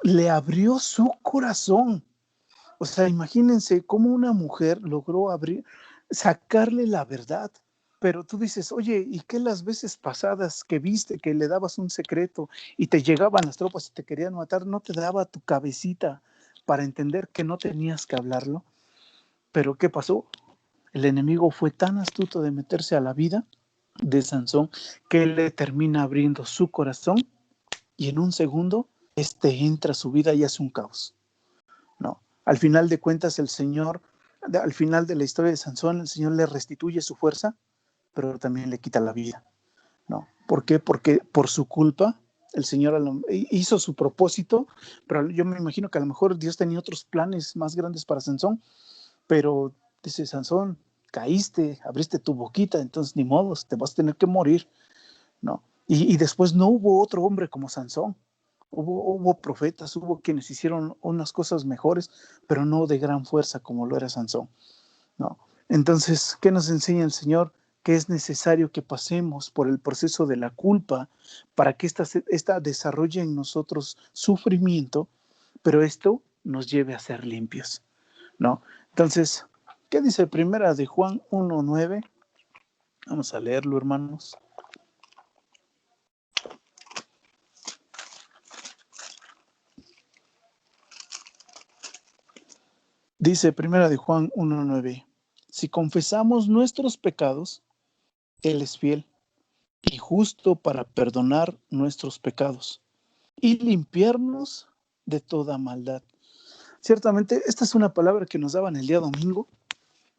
le abrió su corazón. O sea, imagínense cómo una mujer logró sacarle la verdad. Pero tú dices, oye, ¿y qué las veces pasadas que viste que le dabas un secreto y te llegaban las tropas y te querían matar, no te daba tu cabecita para entender que no tenías que hablarlo? Pero ¿qué pasó? El enemigo fue tan astuto de meterse a la vida de Sansón que él le termina abriendo su corazón y en un segundo entra a su vida y hace un caos. No, al final de cuentas al final de la historia de Sansón, el Señor le restituye su fuerza, pero también le quita la vida. ¿No? ¿Por qué? Porque por su culpa el Señor hizo su propósito, pero yo me imagino que a lo mejor Dios tenía otros planes más grandes para Sansón, pero dice Sansón, caíste, abriste tu boquita, entonces ni modo, te vas a tener que morir, ¿no? Y después no hubo otro hombre como Sansón. Hubo profetas, hubo quienes hicieron unas cosas mejores, pero no de gran fuerza como lo era Sansón, ¿no? Entonces, ¿qué nos enseña el Señor? Que es necesario que pasemos por el proceso de la culpa para que esta desarrolle en nosotros sufrimiento, pero esto nos lleve a ser limpios, ¿no? Entonces, ¿qué dice Primera de Juan 1:9? Vamos a leerlo, hermanos. Dice Primera de Juan 1:9, si confesamos nuestros pecados, Él es fiel y justo para perdonar nuestros pecados y limpiarnos de toda maldad. Ciertamente, esta es una palabra que nos daban el día domingo,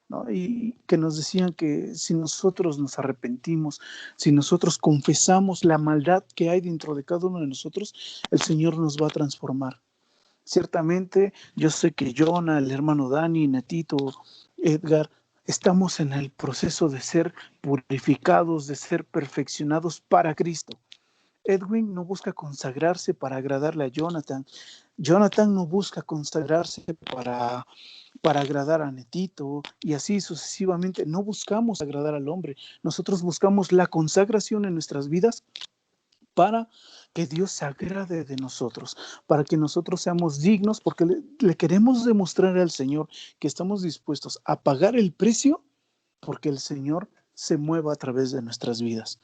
¿no? Y que nos decían que si nosotros nos arrepentimos, si nosotros confesamos la maldad que hay dentro de cada uno de nosotros, el Señor nos va a transformar. Ciertamente, yo sé que Jonah, el hermano Dani, Netito, Edgar, estamos en el proceso de ser purificados, de ser perfeccionados para Cristo. Edwin no busca consagrarse para agradarle a Jonathan. Jonathan no busca consagrarse para agradar a Netito y así sucesivamente. No buscamos agradar al hombre. Nosotros buscamos la consagración en nuestras vidas para que Dios se agrade de nosotros, para que nosotros seamos dignos, porque le queremos demostrar al Señor que estamos dispuestos a pagar el precio porque el Señor se mueva a través de nuestras vidas.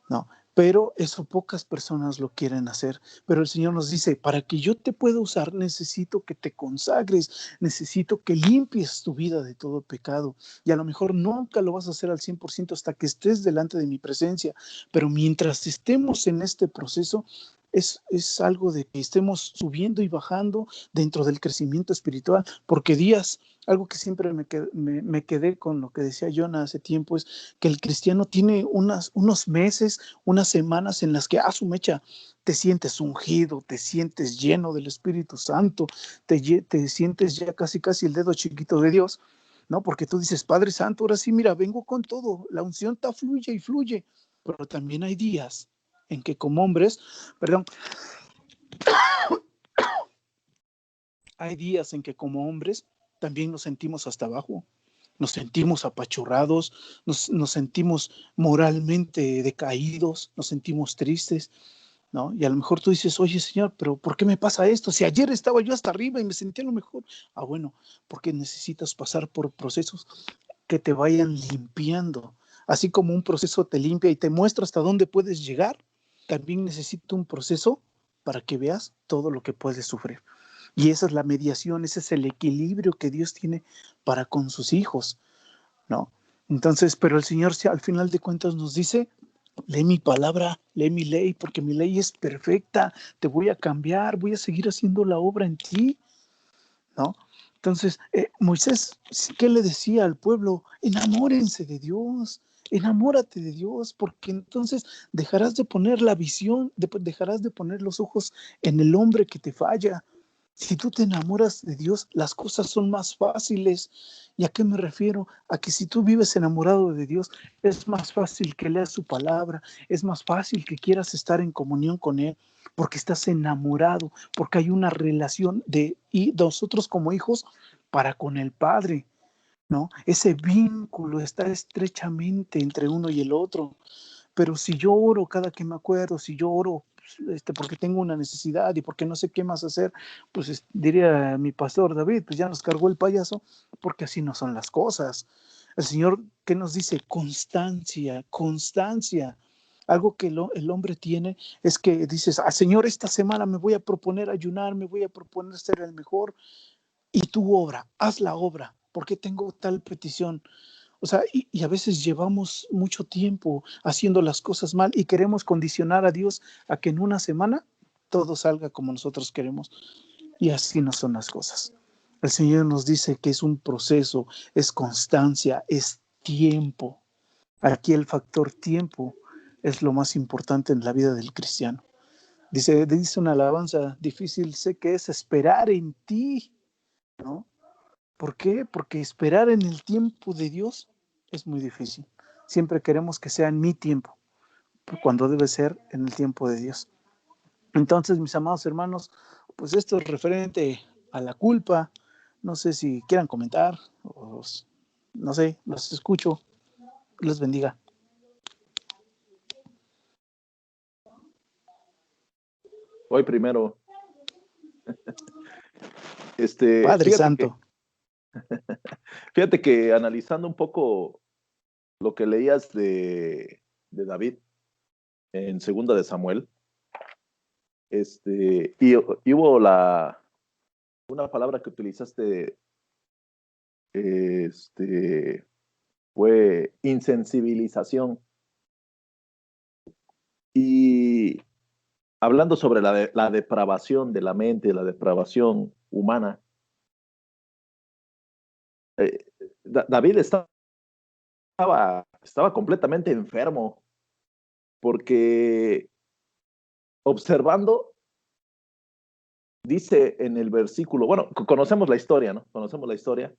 No, pero eso pocas personas lo quieren hacer. Pero el Señor nos dice, para que yo te pueda usar, necesito que te consagres, necesito que limpies tu vida de todo pecado. Y a lo mejor nunca lo vas a hacer al 100% hasta que estés delante de mi presencia. Pero mientras estemos en este proceso, es algo de que estemos subiendo y bajando dentro del crecimiento espiritual, porque algo que siempre me quedé con lo que decía Jonah hace tiempo, es que el cristiano tiene unos meses, unas semanas en las que a su mecha te sientes ungido, te sientes lleno del Espíritu Santo, te sientes ya casi el dedo chiquito de Dios, ¿no? Porque tú dices, Padre Santo, ahora sí, mira, vengo con todo, la unción está fluye y fluye, pero también hay días en que como hombres, perdón, hay días en que como hombres también nos sentimos hasta abajo, nos sentimos apachurrados, nos sentimos moralmente decaídos, nos sentimos tristes, ¿no? Y a lo mejor tú dices, oye Señor, pero ¿por qué me pasa esto? Si ayer estaba yo hasta arriba y me sentía lo mejor. Ah, bueno, porque necesitas pasar por procesos que te vayan limpiando. Así como un proceso te limpia y te muestra hasta dónde puedes llegar, también necesita un proceso para que veas todo lo que puedes sufrir. Y esa es la mediación, ese es el equilibrio que Dios tiene para con sus hijos, ¿no? Entonces, pero el Señor al final de cuentas nos dice, lee mi palabra, lee mi ley, porque mi ley es perfecta, te voy a cambiar, voy a seguir haciendo la obra en ti, ¿no? Entonces, Moisés, ¿qué le decía al pueblo? Enamórense de Dios, enamórate de Dios, porque entonces dejarás de poner la visión, dejarás de poner los ojos en el hombre que te falla. Si tú te enamoras de Dios, las cosas son más fáciles. ¿Y a qué me refiero? A que si tú vives enamorado de Dios, es más fácil que leas su palabra, es más fácil que quieras estar en comunión con Él, porque estás enamorado, porque hay una relación y nosotros como hijos para con el Padre, ¿no? Ese vínculo está estrechamente entre uno y el otro. Pero si yo oro cada que me acuerdo, si yo oro porque tengo una necesidad y porque no sé qué más hacer, pues diría mi pastor David, pues ya nos cargó el payaso, porque así no son las cosas. El Señor, ¿qué nos dice? Constancia, constancia. Algo que el hombre tiene es que dices, Señor, esta semana me voy a proponer ayunar, me voy a proponer ser el mejor, y tu obra, haz la obra, porque tengo tal petición. O sea, y a veces llevamos mucho tiempo haciendo las cosas mal y queremos condicionar a Dios a que en una semana todo salga como nosotros queremos. Y así no son las cosas. El Señor nos dice que es un proceso, es constancia, es tiempo. Aquí el factor tiempo es lo más importante en la vida del cristiano. Dice una alabanza, difícil sé que es esperar en ti, ¿no? ¿Por qué? Porque esperar en el tiempo de Dios es muy difícil. Siempre queremos que sea en mi tiempo, cuando debe ser en el tiempo de Dios. Entonces, mis amados hermanos, pues esto es referente a la culpa. No sé si quieran comentar, o no sé, los escucho. Les bendiga. Voy primero. Padre Fíjate que, Santo. fíjate que analizando un poco lo que leías de David en Segunda de Samuel, y hubo una palabra que utilizaste, fue insensibilización. Y hablando sobre la depravación de la mente, la depravación humana, eh, David estaba completamente enfermo porque observando, dice en el versículo, bueno, conocemos la historia, ¿no? Conocemos la historia.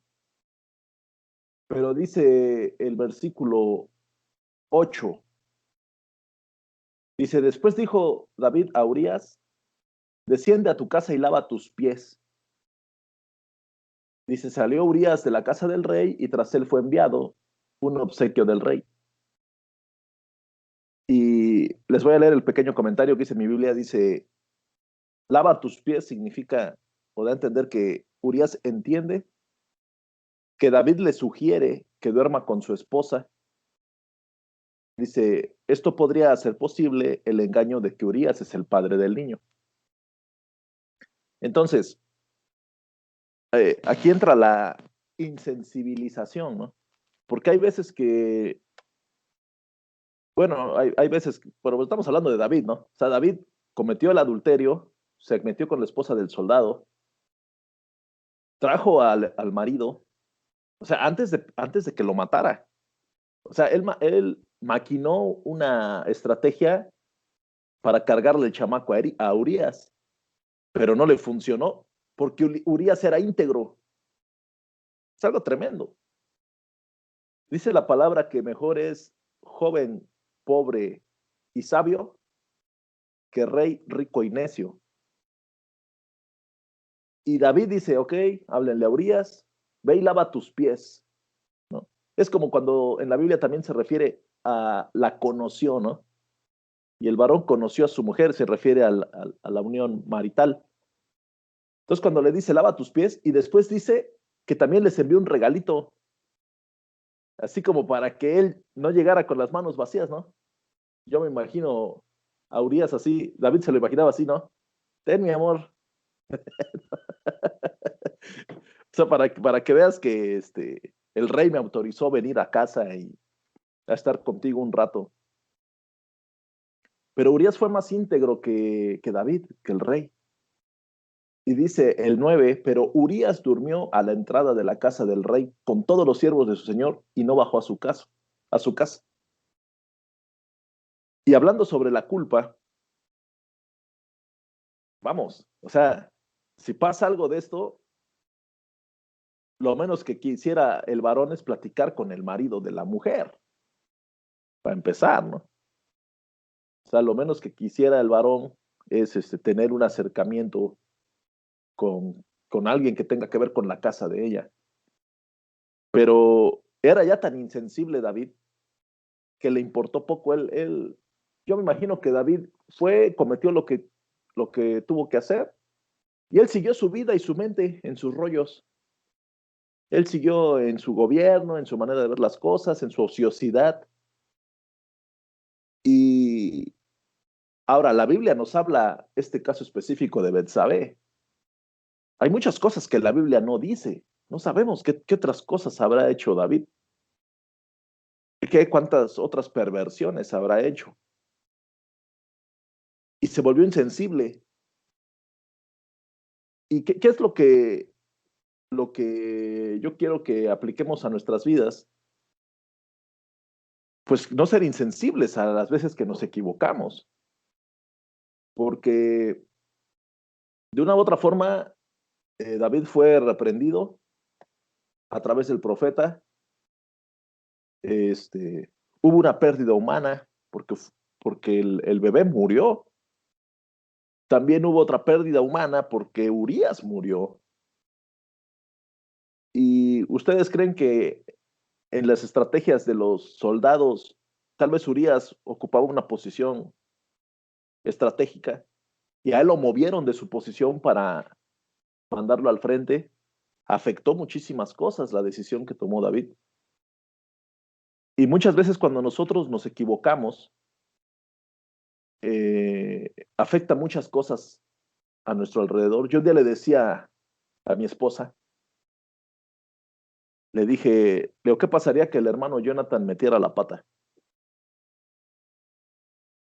Pero dice el versículo 8, dice, después dijo David a Urías, desciende a tu casa y lava tus pies. Dice, salió Urías de la casa del rey y tras él fue enviado un obsequio del rey. Y les voy a leer el pequeño comentario que dice mi Biblia, dice, lava tus pies significa, o da a entender que Urías entiende que David le sugiere que duerma con su esposa. Dice, esto podría hacer posible el engaño de que Urías es el padre del niño. Entonces, aquí entra la insensibilización, ¿no? Porque hay veces que, bueno, hay veces, pero estamos hablando de David, ¿no? O sea, David cometió el adulterio, se metió con la esposa del soldado, trajo al marido, o sea, antes de que lo matara. O sea, él maquinó una estrategia para cargarle el chamaco a Urias, pero no le funcionó porque Urias era íntegro. Es algo tremendo. Dice la palabra que mejor es joven, pobre y sabio que rey, rico y necio. Y David dice, ok, háblenle a Urias, ve y lava tus pies, ¿no? Es como cuando en la Biblia también se refiere a la conoció, ¿no? Y el varón conoció a su mujer, se refiere a la unión marital. Entonces cuando le dice, lava tus pies, y después dice que también les envió un regalito, así como para que él no llegara con las manos vacías, ¿no? Yo me imagino a Urias así, David se lo imaginaba así, ¿no? Ten, mi amor. O sea, para que veas que el rey me autorizó venir a casa y a estar contigo un rato. Pero Urias fue más íntegro que David, que el rey. Y dice el 9, pero Urias durmió a la entrada de la casa del rey con todos los siervos de su señor y no bajó a su casa, a su casa. Y hablando sobre la culpa, vamos, o sea, si pasa algo de esto, lo menos que quisiera el varón es platicar con el marido de la mujer, para empezar, ¿no? O sea, lo menos que quisiera el varón es tener un acercamiento con alguien que tenga que ver con la casa de ella. Pero era ya tan insensible David que le importó poco. Yo me imagino que David cometió lo que tuvo que hacer y él siguió su vida y su mente en sus rollos. Él siguió en su gobierno, en su manera de ver las cosas, en su ociosidad. Y ahora la Biblia nos habla este caso específico de Betsabé. Hay muchas cosas que la Biblia no dice. No sabemos qué otras cosas habrá hecho David. Cuántas otras perversiones habrá hecho. Y se volvió insensible. ¿Y qué es lo que yo quiero que apliquemos a nuestras vidas? Pues no ser insensibles a las veces que nos equivocamos. Porque de una u otra forma, David fue reprendido a través del profeta. Hubo una pérdida humana porque el bebé murió. También hubo otra pérdida humana porque Urías murió. ¿Y ustedes creen que en las estrategias de los soldados, tal vez Urías ocupaba una posición estratégica y a él lo movieron de su posición para mandarlo al frente? Afectó muchísimas cosas la decisión que tomó David. Y muchas veces cuando nosotros nos equivocamos, afecta muchas cosas a nuestro alrededor. Yo un día le decía a mi esposa, le dije, Leo, ¿qué pasaría que el hermano Jonathan metiera la pata?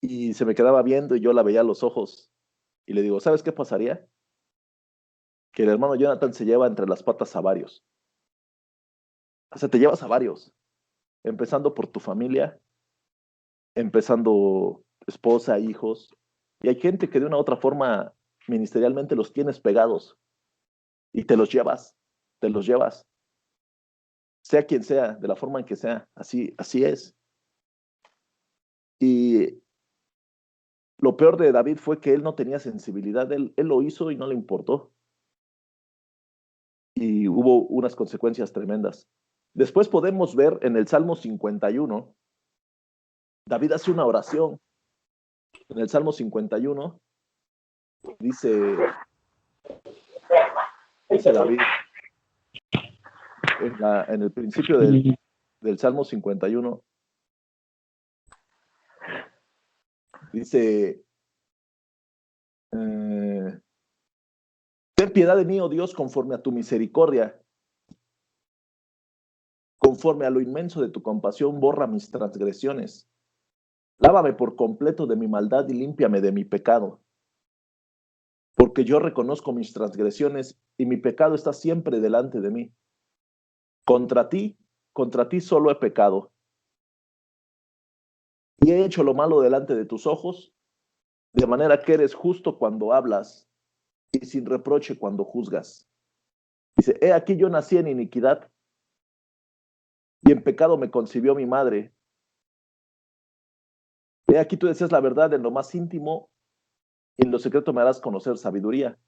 Y se me quedaba viendo y yo la veía a los ojos y le digo, ¿sabes qué pasaría? Que el hermano Jonathan se lleva entre las patas a varios. O sea, te llevas a varios, empezando por tu familia, empezando esposa, hijos. Y hay gente que de una u otra forma ministerialmente los tienes pegados y te los llevas, te los llevas. sea quien sea, de la forma en que sea, así es. Y lo peor de David fue que él no tenía sensibilidad, él lo hizo y no le importó. Y hubo unas consecuencias tremendas. Después podemos ver en el Salmo 51, David hace una oración. En el Salmo 51 dice David, en el principio del Salmo 51, dice, ten piedad de mí, oh Dios, conforme a tu misericordia, conforme a lo inmenso de tu compasión, borra mis transgresiones. Lávame por completo de mi maldad y límpiame de mi pecado. Porque yo reconozco mis transgresiones y mi pecado está siempre delante de mí. Contra ti solo he pecado. Y he hecho lo malo delante de tus ojos, de manera que eres justo cuando hablas y sin reproche cuando juzgas. Dice, he aquí yo nací en iniquidad y en pecado me concibió mi madre. He aquí tú deseas la verdad en lo más íntimo y en lo secreto me harás conocer sabiduría.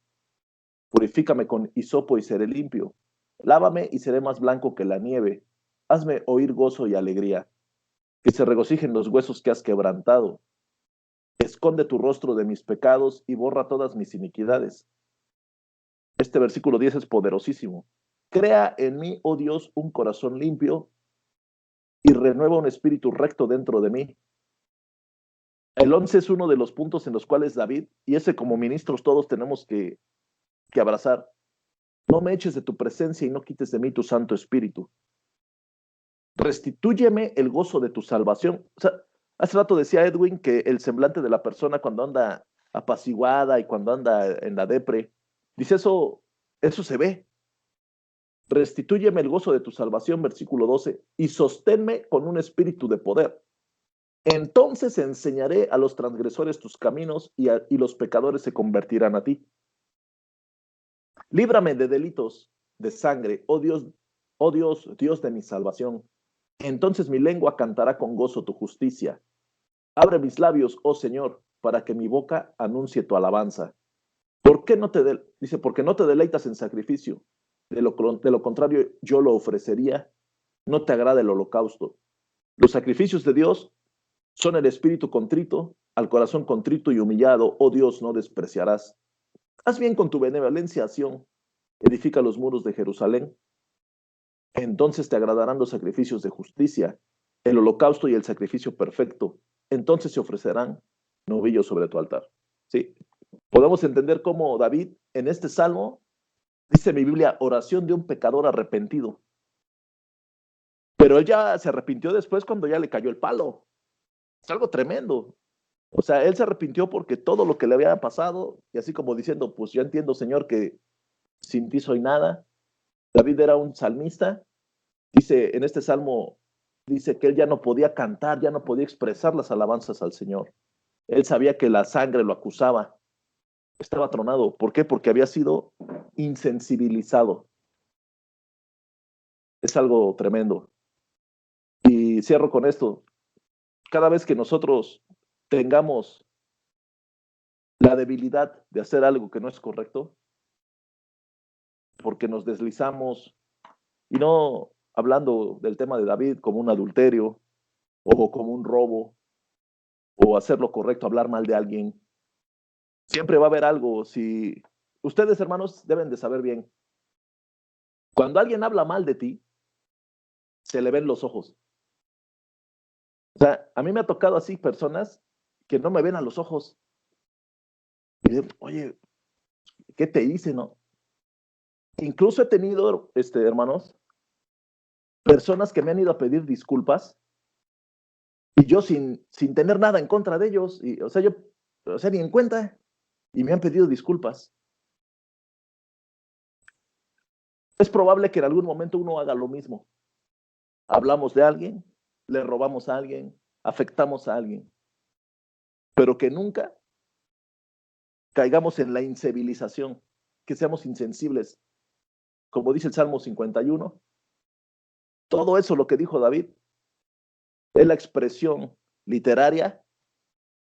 Purifícame con hisopo y seré limpio. Lávame y seré más blanco que la nieve. Hazme oír gozo y alegría. Que se regocijen los huesos que has quebrantado. Esconde tu rostro de mis pecados y borra todas mis iniquidades. Este versículo 10 es poderosísimo. Crea en mí, oh Dios, un corazón limpio y renueva un espíritu recto dentro de mí. El 11 es uno de los puntos en los cuales David, y ese como ministros todos tenemos que abrazar. No me eches de tu presencia y no quites de mí tu Santo Espíritu. Restitúyeme el gozo de tu salvación. O sea, hace rato decía Edwin que el semblante de la persona cuando anda apaciguada y cuando anda en la depre, dice eso se ve. Restitúyeme el gozo de tu salvación, versículo 12, y sosténme con un espíritu de poder. Entonces enseñaré a los transgresores tus caminos y los pecadores se convertirán a ti. Líbrame de delitos de sangre, oh Dios, Dios de mi salvación. Entonces mi lengua cantará con gozo tu justicia. Abre mis labios, oh Señor, para que mi boca anuncie tu alabanza. ¿Por qué no dice, porque no te deleitas en sacrificio? De lo contrario, yo lo ofrecería. No te agrada el holocausto. Los sacrificios de Dios son el espíritu contrito, al corazón contrito y humillado, oh Dios, no despreciarás. Haz bien con tu benevolencia, Sión. Edifica los muros de Jerusalén. Entonces te agradarán los sacrificios de justicia, el holocausto y el sacrificio perfecto. Entonces se ofrecerán novillos sobre tu altar. ¿Sí? Podemos entender cómo David en este salmo dice mi Biblia, oración de un pecador arrepentido. Pero él ya se arrepintió después cuando ya le cayó el palo. Es algo tremendo. O sea, él se arrepintió porque todo lo que le había pasado, y así como diciendo, pues yo entiendo, Señor, que sin ti soy nada. David era un salmista. Dice en este salmo, dice que él ya no podía cantar, ya no podía expresar las alabanzas al Señor. Él sabía que la sangre lo acusaba. Estaba tronado. ¿Por qué? Porque había sido insensibilizado. Es algo tremendo. Y cierro con esto. Cada vez que nosotros tengamos la debilidad de hacer algo que no es correcto, porque nos deslizamos, y no hablando del tema de David como un adulterio o como un robo o hacer lo correcto, hablar mal de alguien, siempre va a haber algo. Si ustedes, hermanos, deben de saber bien, cuando alguien habla mal de ti, se le ven los ojos. O sea, a mí me ha tocado así personas que no me ven a los ojos. Y digo, oye, ¿qué te hice, no? Incluso he tenido, hermanos, personas que me han ido a pedir disculpas y yo sin tener nada en contra de ellos, y, o sea, ni en cuenta, y me han pedido disculpas. Es probable que en algún momento uno haga lo mismo. Hablamos de alguien, le robamos a alguien, afectamos a alguien, pero que nunca caigamos en la incivilización, que seamos insensibles. Como dice el Salmo 51, Todo eso, lo que dijo David, es la expresión literaria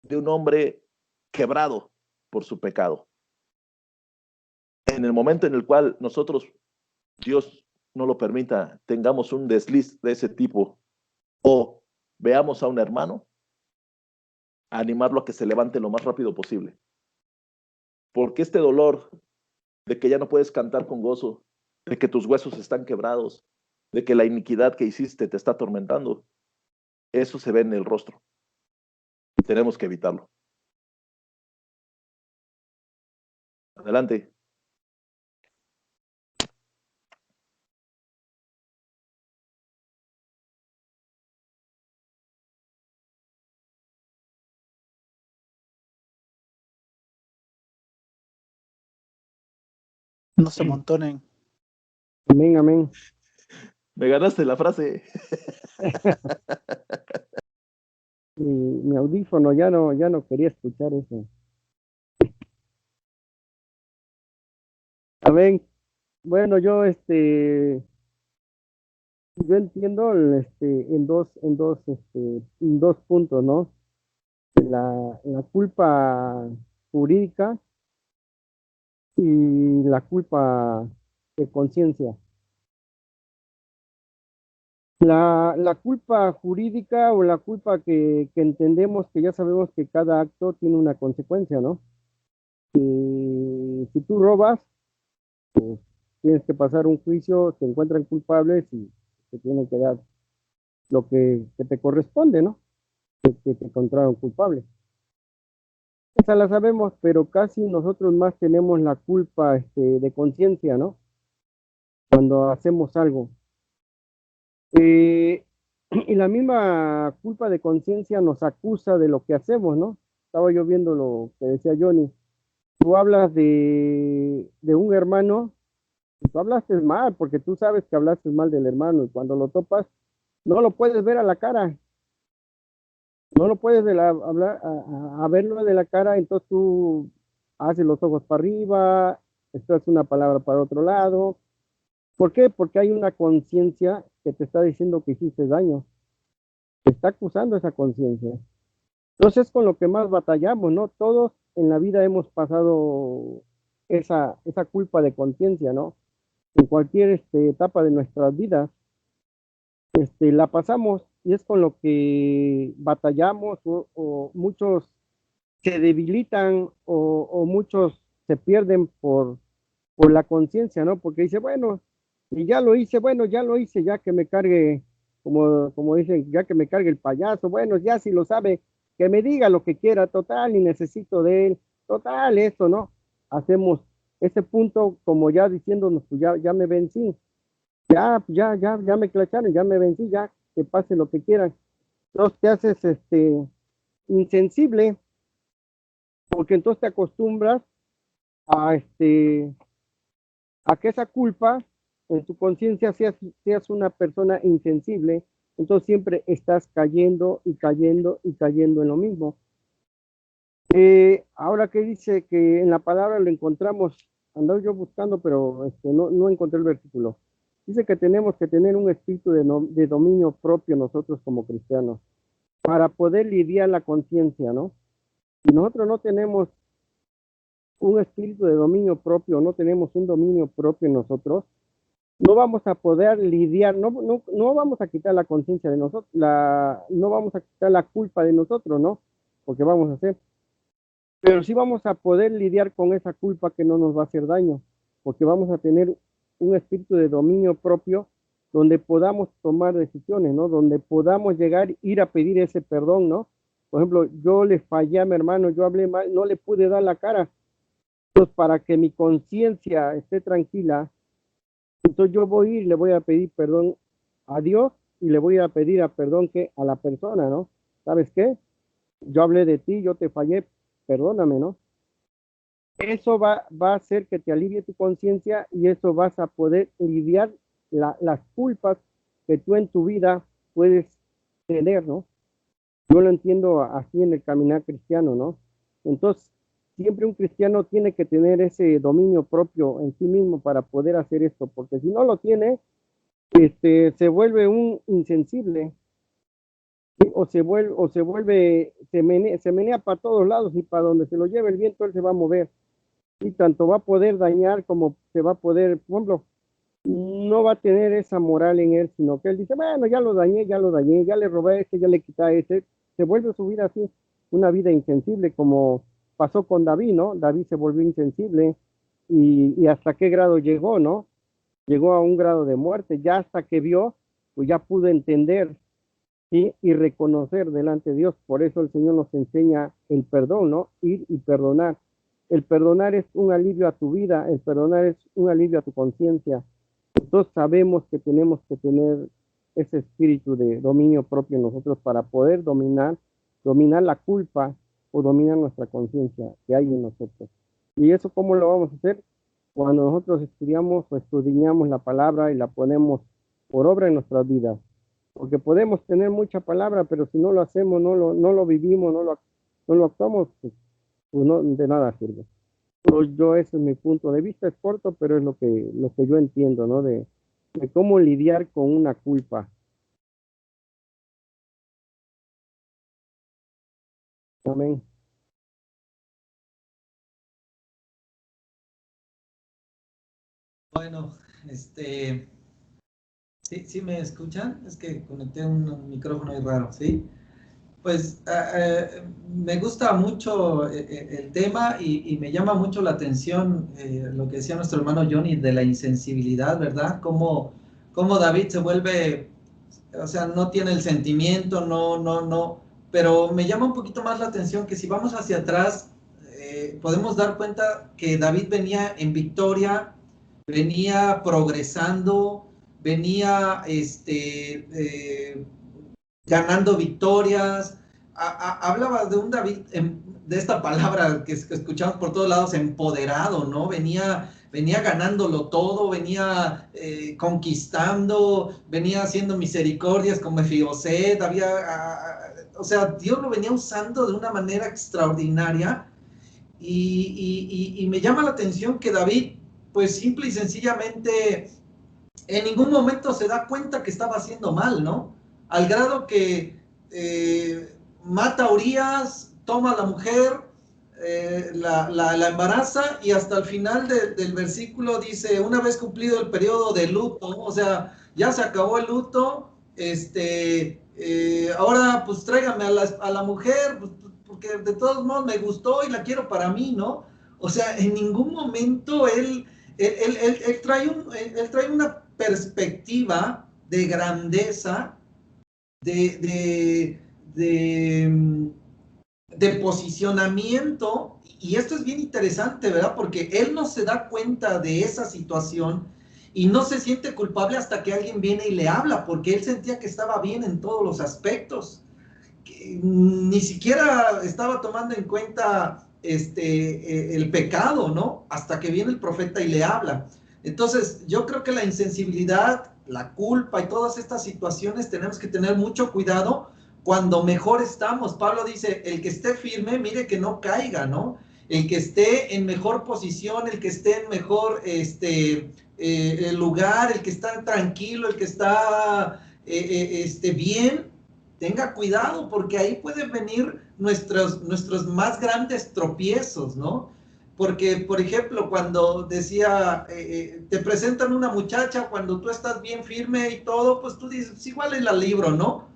de un hombre quebrado por su pecado. En el momento en el cual nosotros, Dios no lo permita, tengamos un desliz de ese tipo o veamos a un hermano, animarlo a que se levante lo más rápido posible. Porque este dolor de que ya no puedes cantar con gozo, de que tus huesos están quebrados, de que la iniquidad que hiciste te está atormentando, eso se ve en el rostro. Y tenemos que evitarlo. Adelante. No se amontonen. Amén, amén. Me ganaste la frase. Mi audífono ya no quería escuchar eso. Amén. Bueno, yo entiendo en dos puntos, ¿no? La culpa jurídica y la culpa de conciencia. La culpa jurídica o la culpa que entendemos, que ya sabemos que cada acto tiene una consecuencia, ¿no? Si tú robas, pues tienes que pasar un juicio, te encuentran culpables y te tienen que dar lo que te corresponde, ¿no? Que te encontraron culpable. Esa la sabemos, pero casi nosotros más tenemos la culpa de conciencia, ¿no? Cuando hacemos algo. Y la misma culpa de conciencia nos acusa de lo que hacemos, ¿no? Estaba yo viendo lo que decía Johnny. Tú hablas de un hermano, y tú hablaste mal, porque tú sabes que hablaste mal del hermano, y cuando lo topas, no lo puedes ver a la cara, no lo puedes a verlo de la cara, entonces tú haces los ojos para arriba, estás una palabra para otro lado. ¿Por qué? Porque hay una conciencia que te está diciendo que hiciste daño, te está acusando esa conciencia. Entonces es con lo que más batallamos, ¿no? Todos en la vida hemos pasado esa culpa de conciencia, ¿no? En cualquier etapa de nuestras vidas, la pasamos y es con lo que batallamos o muchos se debilitan o muchos se pierden por la conciencia, ¿no? Porque dice, bueno, y ya lo hice, bueno, ya lo hice, ya que me cargue, como dicen, ya que me cargue el payaso, bueno, ya si lo sabe, que me diga lo que quiera, total, y necesito de él, total, eso, ¿no? Hacemos ese punto como ya diciéndonos, pues ya me vencí, ya me clacharon, ya me vencí, ya que pase lo que quieran. Entonces te haces insensible, porque entonces te acostumbras a a que esa culpa en tu conciencia seas una persona insensible, entonces siempre estás cayendo y cayendo y cayendo en lo mismo. Ahora que dice que en la palabra lo encontramos, andaba yo buscando, pero no encontré el versículo. Dice que tenemos que tener un espíritu de dominio propio nosotros como cristianos para poder lidiar la conciencia, ¿no? Si nosotros no tenemos un espíritu de dominio propio, no tenemos un dominio propio en nosotros, no vamos a poder lidiar, no vamos a quitar la conciencia de nosotros, no vamos a quitar la culpa de nosotros, ¿no? Porque vamos a hacer, pero sí vamos a poder lidiar con esa culpa que no nos va a hacer daño, porque vamos a tener un espíritu de dominio propio donde podamos tomar decisiones, ¿no? Donde podamos llegar, ir a pedir ese perdón, ¿no? Por ejemplo, yo le fallé a mi hermano, yo hablé mal, no le pude dar la cara, entonces para que mi conciencia esté tranquila, entonces yo voy a ir, le voy a pedir perdón a Dios y le voy a pedir perdón que a la persona, ¿no? ¿Sabes qué? Yo hablé de ti, yo te fallé, perdóname, ¿no? Eso va a hacer que te alivie tu conciencia y eso vas a poder lidiar las culpas que tú en tu vida puedes tener, ¿no? Yo lo entiendo así en el caminar cristiano, ¿no? Entonces, siempre un cristiano tiene que tener ese dominio propio en sí mismo para poder hacer esto, porque si no lo tiene, se vuelve un insensible, ¿sí? Se menea para todos lados y para donde se lo lleve el viento, él se va a mover. Y tanto va a poder dañar como se va a poder, por ejemplo, no va a tener esa moral en él, sino que él dice, bueno, ya lo dañé, ya le robé a este, ya le quité a este. Se vuelve su vida así, una vida insensible, como pasó con David, ¿no? David se volvió insensible y hasta qué grado llegó, ¿no? Llegó a un grado de muerte, ya hasta que vio, pues ya pudo entender, ¿sí? Y reconocer delante de Dios. Por eso el Señor nos enseña el perdón, ¿no? Ir y perdonar. El perdonar es un alivio a tu vida, el perdonar es un alivio a tu conciencia. Todos sabemos que tenemos que tener ese espíritu de dominio propio en nosotros para poder dominar la culpa o dominar nuestra conciencia que hay en nosotros. ¿Y eso cómo lo vamos a hacer? Cuando nosotros estudiamos o escudriñamos la palabra y la ponemos por obra en nuestras vidas. Porque podemos tener mucha palabra, pero si no lo hacemos, no lo vivimos, no lo actuamos, pues no, de nada sirve. Yo ese es mi punto de vista, es corto, pero es lo que yo entiendo, ¿no? De cómo lidiar con una culpa. Amén. Bueno, sí me escuchan, es que conecté un micrófono ahí raro, ¿sí? Pues me gusta mucho el tema y me llama mucho la atención lo que decía nuestro hermano Johnny de la insensibilidad, ¿verdad? Cómo David se vuelve, o sea, no tiene el sentimiento, no, pero me llama un poquito más la atención que si vamos hacia atrás, podemos dar cuenta que David venía en victoria, venía progresando, venía ganando victorias. Hablaba de un David, de esta palabra que escuchamos por todos lados, empoderado, ¿no? Venía ganándolo todo, venía conquistando, venía haciendo misericordias con Mefiboset, o sea, Dios lo venía usando de una manera extraordinaria y me llama la atención que David, pues simple y sencillamente, en ningún momento se da cuenta que estaba haciendo mal, ¿no? Al grado que mata a Urias, toma a la mujer, la embaraza y hasta el final del versículo dice, una vez cumplido el periodo de luto, o sea, ya se acabó el luto, ahora pues tráigame a la mujer, pues, porque de todos modos me gustó y la quiero para mí, ¿no? O sea, en ningún momento él trae una perspectiva de grandeza, de, de, de posicionamiento, y esto es bien interesante, ¿verdad? Porque él no se da cuenta de esa situación y no se siente culpable hasta que alguien viene y le habla, porque él sentía que estaba bien en todos los aspectos. Ni siquiera estaba tomando en cuenta el pecado, ¿no? Hasta que viene el profeta y le habla. Entonces, yo creo que la insensibilidad, la culpa y todas estas situaciones tenemos que tener mucho cuidado cuando mejor estamos. Pablo dice, el que esté firme, mire que no caiga, ¿no? El que esté en mejor posición, el que esté en mejor lugar, el que está tranquilo, el que está bien, tenga cuidado, porque ahí pueden venir nuestros más grandes tropiezos, ¿no? Porque, por ejemplo, cuando decía, te presentan una muchacha, cuando tú estás bien firme y todo, pues tú dices, pues igual es la libro, ¿no?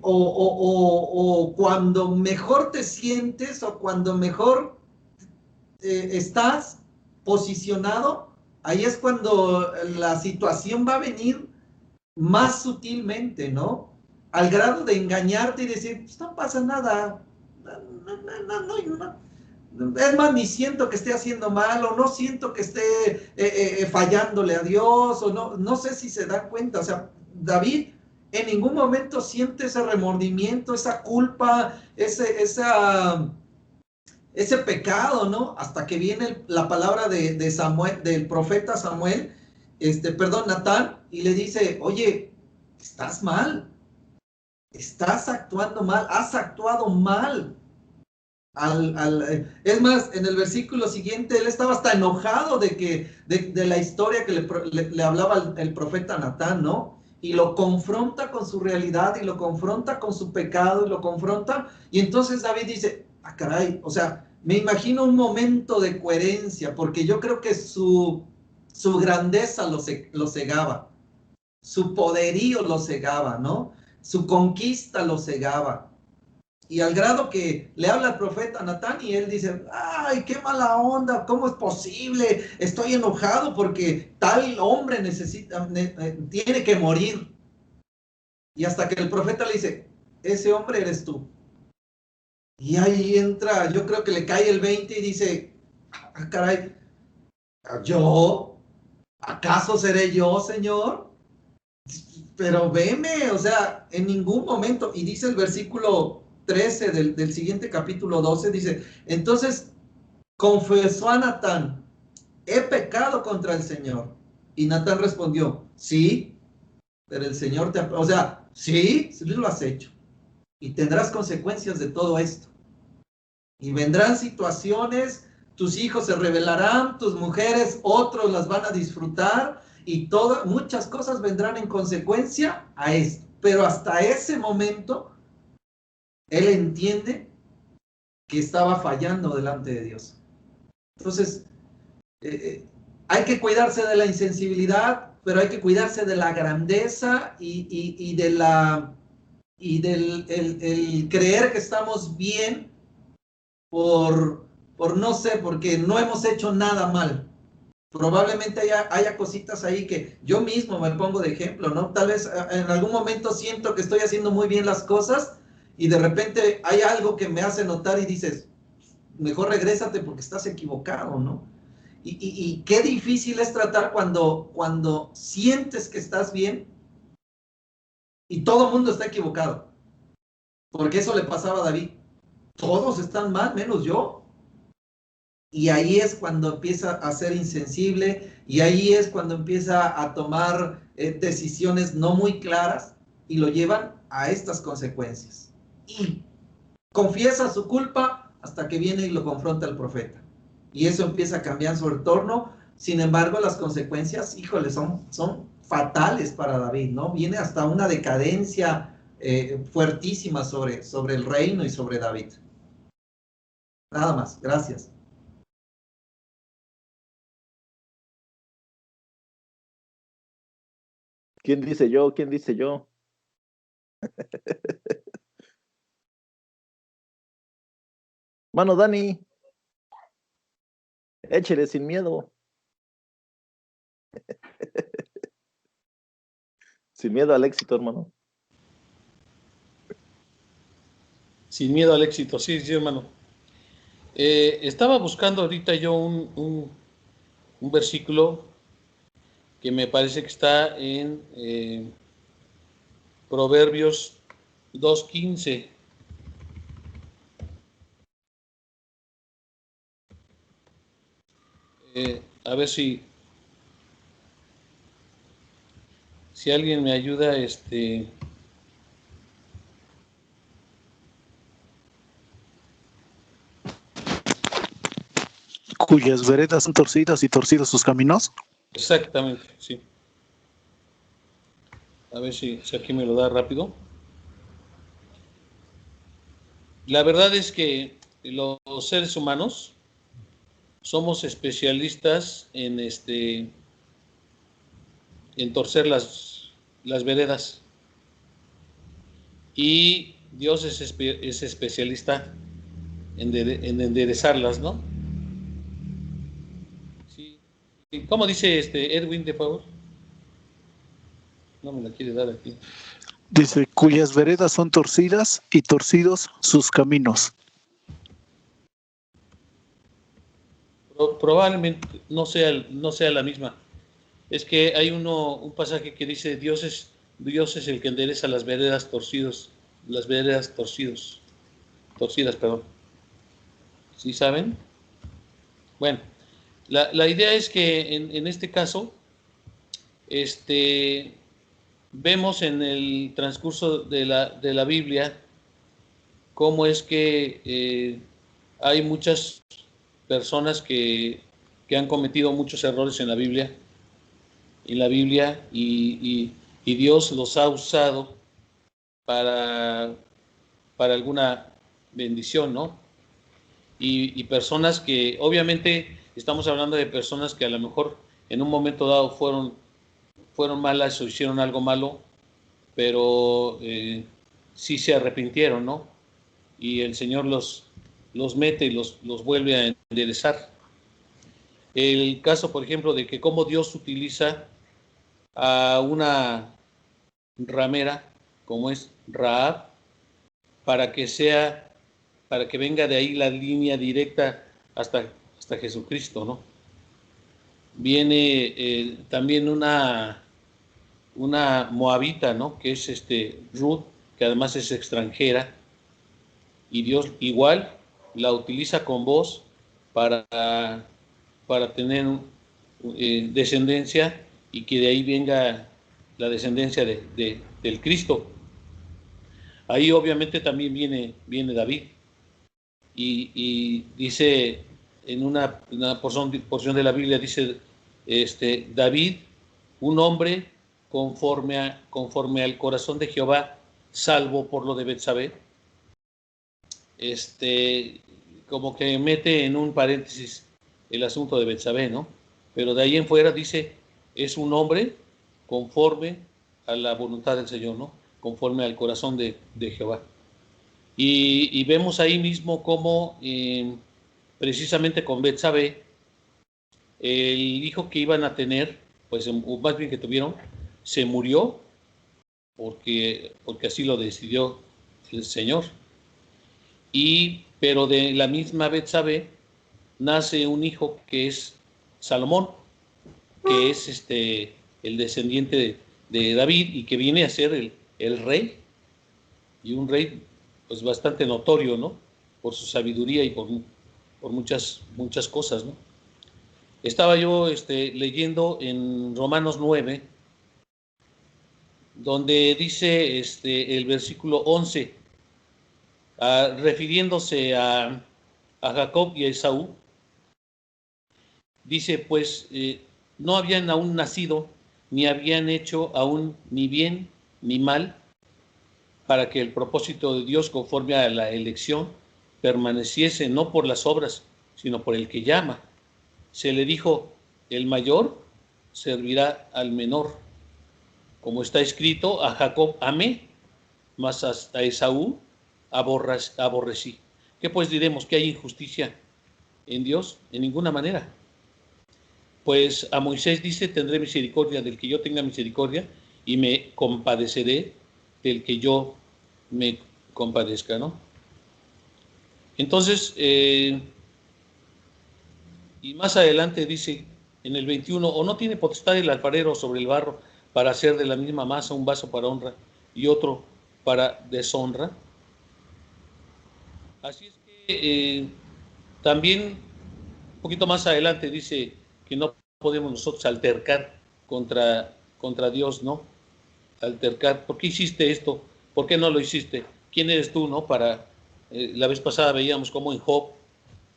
O cuando mejor te sientes o cuando mejor estás posicionado, ahí es cuando la situación va a venir más sutilmente, ¿no? Al grado de engañarte y decir, pues no pasa nada, es más, ni siento que esté haciendo mal, o no siento que esté fallándole a Dios, o no sé si se dan cuenta, o sea, David en ningún momento siente ese remordimiento, esa culpa, ese pecado, ¿no? Hasta que viene la palabra de Samuel, del profeta Samuel, Natán, y le dice, oye, estás mal, estás actuando mal, has actuado mal. Es más, en el versículo siguiente, él estaba hasta enojado de la historia que le hablaba el profeta Natán, ¿no? Y lo confronta con su realidad, y lo confronta con su pecado, y lo confronta, y entonces David dice, ah, caray, o sea, me imagino un momento de coherencia, porque yo creo que su grandeza lo cegaba, su poderío lo cegaba, ¿no? Su conquista lo cegaba. Y al grado que le habla al profeta Natán y él dice, ay, qué mala onda, ¿cómo es posible? Estoy enojado porque tal hombre tiene que morir. Y hasta que el profeta le dice, ese hombre eres tú. Y ahí entra, yo creo que le cae el 20 y dice, ah, caray, ¿yo? ¿Acaso seré yo, Señor? Pero veme, o sea, en ningún momento, y dice el versículo 13 del siguiente capítulo 12, dice, entonces confesó a Natán, he pecado contra el Señor. Y Natán respondió, sí, pero el Señor o sea, sí, sí lo has hecho. Y tendrás consecuencias de todo esto. Y vendrán situaciones, tus hijos se rebelarán, tus mujeres, otros las van a disfrutar, y muchas cosas vendrán en consecuencia a esto. Pero hasta ese momento, él entiende que estaba fallando delante de Dios. Entonces, hay que cuidarse de la insensibilidad, pero hay que cuidarse de la grandeza y del el creer que estamos bien por no sé, porque no hemos hecho nada mal. Probablemente haya cositas ahí que yo mismo me pongo de ejemplo, ¿no? Tal vez en algún momento siento que estoy haciendo muy bien las cosas y de repente hay algo que me hace notar y dices, mejor regrésate porque estás equivocado, ¿no? Y qué difícil es tratar cuando sientes que estás bien y todo el mundo está equivocado. Porque eso le pasaba a David. Todos están mal, menos yo. Y ahí es cuando empieza a ser insensible, y ahí es cuando empieza a tomar decisiones no muy claras y lo llevan a estas consecuencias. Y confiesa su culpa hasta que viene y lo confronta el profeta. Y eso empieza a cambiar su entorno. Sin embargo, las consecuencias, híjole, son fatales para David, ¿no? Viene hasta una decadencia fuertísima sobre el reino y sobre David. Nada más, gracias. ¿Quién dice yo? ¿Quién dice yo? Mano Dani, échele sin miedo. Sin miedo al éxito, hermano. Sin miedo al éxito, sí, sí, hermano. Estaba buscando ahorita yo un versículo que me parece que está en Proverbios 2:15. A ver si alguien me ayuda, Cuyas veredas son torcidas y torcidos sus caminos. Exactamente, sí. A ver si aquí me lo da rápido. La verdad es que los seres humanos somos especialistas en torcer las veredas, y Dios es especialista en enderezarlas, ¿no? Sí. ¿Cómo dice Edwin, de favor? No me la quiere dar aquí. Dice, cuyas veredas son torcidas y torcidos sus caminos. Probablemente no sea la misma. Es que hay un pasaje que dice, Dios es el que endereza las veredas torcidas, perdón. ¿Sí saben? Bueno, la idea es que en este caso, vemos en el transcurso de la Biblia cómo es que hay muchas personas que han cometido muchos errores en la Biblia, y Dios los ha usado para alguna bendición, ¿no? Y personas que, obviamente, estamos hablando de personas que a lo mejor en un momento dado fueron malas o hicieron algo malo, pero sí se arrepintieron, ¿no? Y el Señor los mete y los vuelve a enderezar. El caso, por ejemplo, de que cómo Dios utiliza a una ramera, como es Rahab, para que venga de ahí la línea directa hasta Jesucristo, ¿no? Viene también una moabita, ¿no? Que es Ruth, que además es extranjera, y Dios igual la utiliza con vos para tener descendencia, y que de ahí venga la descendencia del Cristo. Ahí obviamente también viene David, y dice en una porción de la Biblia, dice David, un hombre conforme al corazón de Jehová, salvo por lo de Betsabé. Como que mete en un paréntesis el asunto de Betsabé, ¿no? Pero de ahí en fuera dice, es un hombre conforme a la voluntad del Señor, ¿no? Conforme al corazón de Jehová. Y vemos ahí mismo cómo precisamente con Betsabé, el hijo que iban a tener, pues o más bien que tuvieron, se murió porque así lo decidió el Señor. Pero de la misma Betsabé nace un hijo que es Salomón, que es el descendiente de David, y que viene a ser el rey, y un rey pues bastante notorio, ¿no? Por su sabiduría y por muchas cosas, ¿no? Estaba yo leyendo en Romanos 9, donde dice el versículo 11, refiriéndose a Jacob y a Esaú, dice, pues no habían aún nacido, ni habían hecho aún ni bien ni mal, para que el propósito de Dios conforme a la elección permaneciese no por las obras, sino por el que llama. Se le dijo, el mayor servirá al menor. Como está escrito, a Jacob amé, mas a Esaú aborrecí. ¿Qué pues diremos? ¿Que hay injusticia en Dios? En ninguna manera. Pues a Moisés dice, tendré misericordia del que yo tenga misericordia, y me compadeceré del que yo me compadezca, ¿no? Entonces, y más adelante dice en el 21, o no tiene potestad el alfarero sobre el barro para hacer de la misma masa un vaso para honra y otro para deshonra. Así es que también un poquito más adelante dice que no podemos nosotros altercar contra Dios, ¿no? Altercar, ¿por qué hiciste esto? ¿Por qué no lo hiciste? ¿Quién eres tú, no? La vez pasada veíamos cómo en Job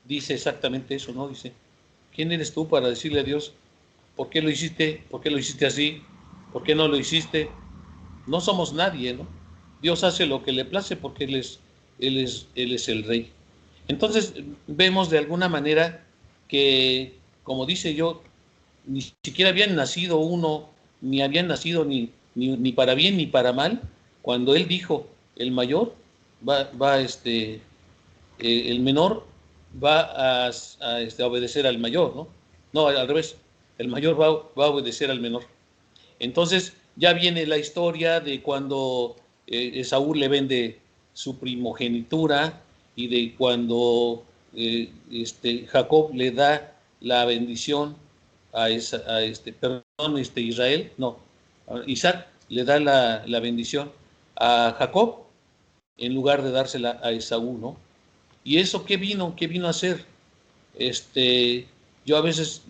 dice exactamente eso, ¿no? Dice, ¿quién eres tú para decirle a Dios, ¿por qué lo hiciste? ¿Por qué lo hiciste así? ¿Por qué no lo hiciste? No somos nadie, ¿no? Dios hace lo que le place porque Él es el Rey. Entonces vemos de alguna manera que, como dice yo, ni siquiera habían nacido uno, ni habían nacido ni para bien ni para mal, cuando Él dijo, el mayor el menor va a obedecer al mayor, ¿no? No, al revés, el mayor va a obedecer al menor. Entonces ya viene la historia de cuando Esaú le vende su primogenitura, y de cuando Jacob le da la bendición a Israel, no, a Isaac le da la bendición a Jacob en lugar de dársela a Esaú, ¿no? ¿Y eso qué vino a hacer? Yo a veces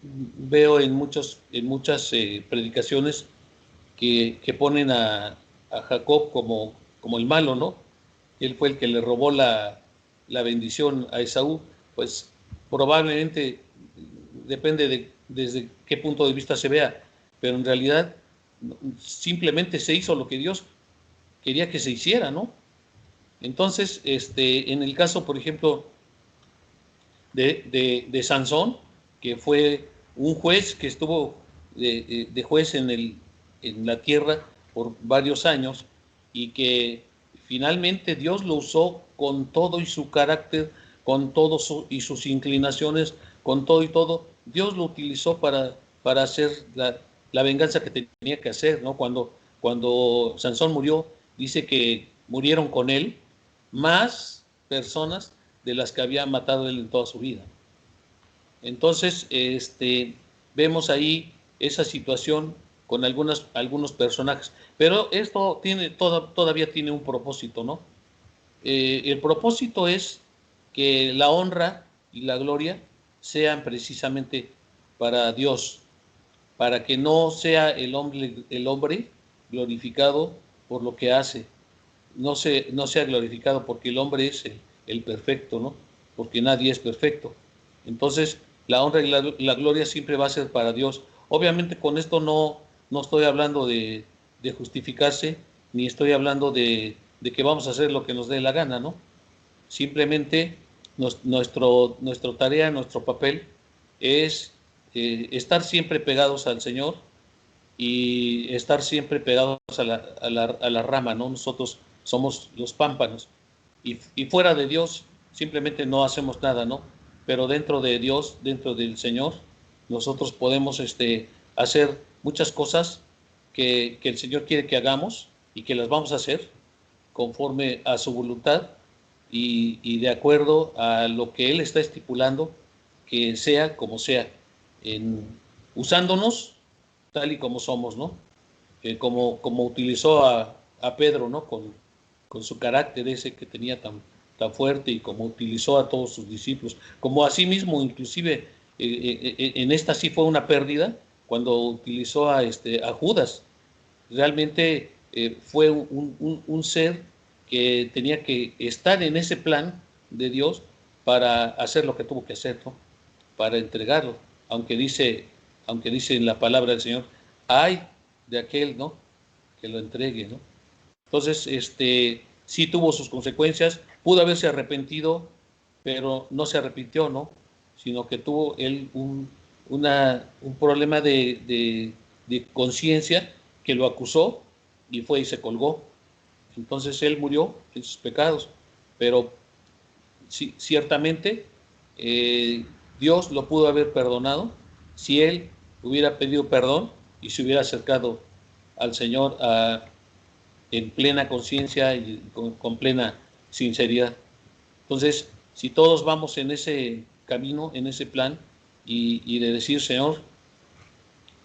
veo en muchas predicaciones que ponen a Jacob como el malo, ¿no? Él fue el que le robó la la bendición a Esaú, pues probablemente depende desde qué punto de vista se vea, pero en realidad simplemente se hizo lo que Dios quería que se hiciera, ¿no? Entonces, en el caso, por ejemplo, de Sansón, que fue un juez que estuvo de juez en la tierra por varios años y que finalmente Dios lo usó con todo y su carácter, con todo y sus inclinaciones, con todo y todo. Dios lo utilizó para hacer la venganza que tenía que hacer, ¿no? Cuando Sansón murió, dice que murieron con él más personas de las que había matado él en toda su vida. Entonces, vemos ahí esa situación con algunos personajes, pero esto todavía tiene un propósito, ¿no? El propósito es que la honra y la gloria sean precisamente para Dios, para que no sea el hombre glorificado por lo que hace, no sea glorificado porque el hombre es el perfecto, ¿no? Porque nadie es perfecto. Entonces, la honra y la gloria siempre va a ser para Dios. Obviamente con esto no estoy hablando de justificarse, ni estoy hablando de que vamos a hacer lo que nos dé la gana, ¿no? Simplemente nuestra tarea, nuestro papel es estar siempre pegados al Señor y estar siempre pegados a la rama, ¿no? Nosotros somos los pámpanos y fuera de Dios simplemente no hacemos nada, ¿no? Pero dentro de Dios, dentro del Señor, nosotros podemos hacer muchas cosas que el Señor quiere que hagamos y que las vamos a hacer conforme a su voluntad y de acuerdo a lo que Él está estipulando, que sea como sea, usándonos tal y como somos, ¿no? Como utilizó a Pedro, ¿no? Con su carácter ese que tenía tan fuerte y como utilizó a todos sus discípulos, como así mismo inclusive en esta sí fue una pérdida cuando utilizó a Judas. Realmente fue un ser que tenía que estar en ese plan de Dios para hacer lo que tuvo que hacer, ¿no? Para entregarlo, aunque dice en la palabra del Señor, ay de aquel, ¿no? Que lo entregue, ¿no? Entonces, sí tuvo sus consecuencias, pudo haberse arrepentido, pero no se arrepintió, ¿no? Sino que tuvo él un problema de conciencia que lo acusó y fue y se colgó. Entonces él murió en sus pecados, pero sí, ciertamente Dios lo pudo haber perdonado si él hubiera pedido perdón y se hubiera acercado al Señor en plena conciencia y con plena sinceridad. Entonces, si todos vamos en ese camino, en ese plan, y de decir, Señor,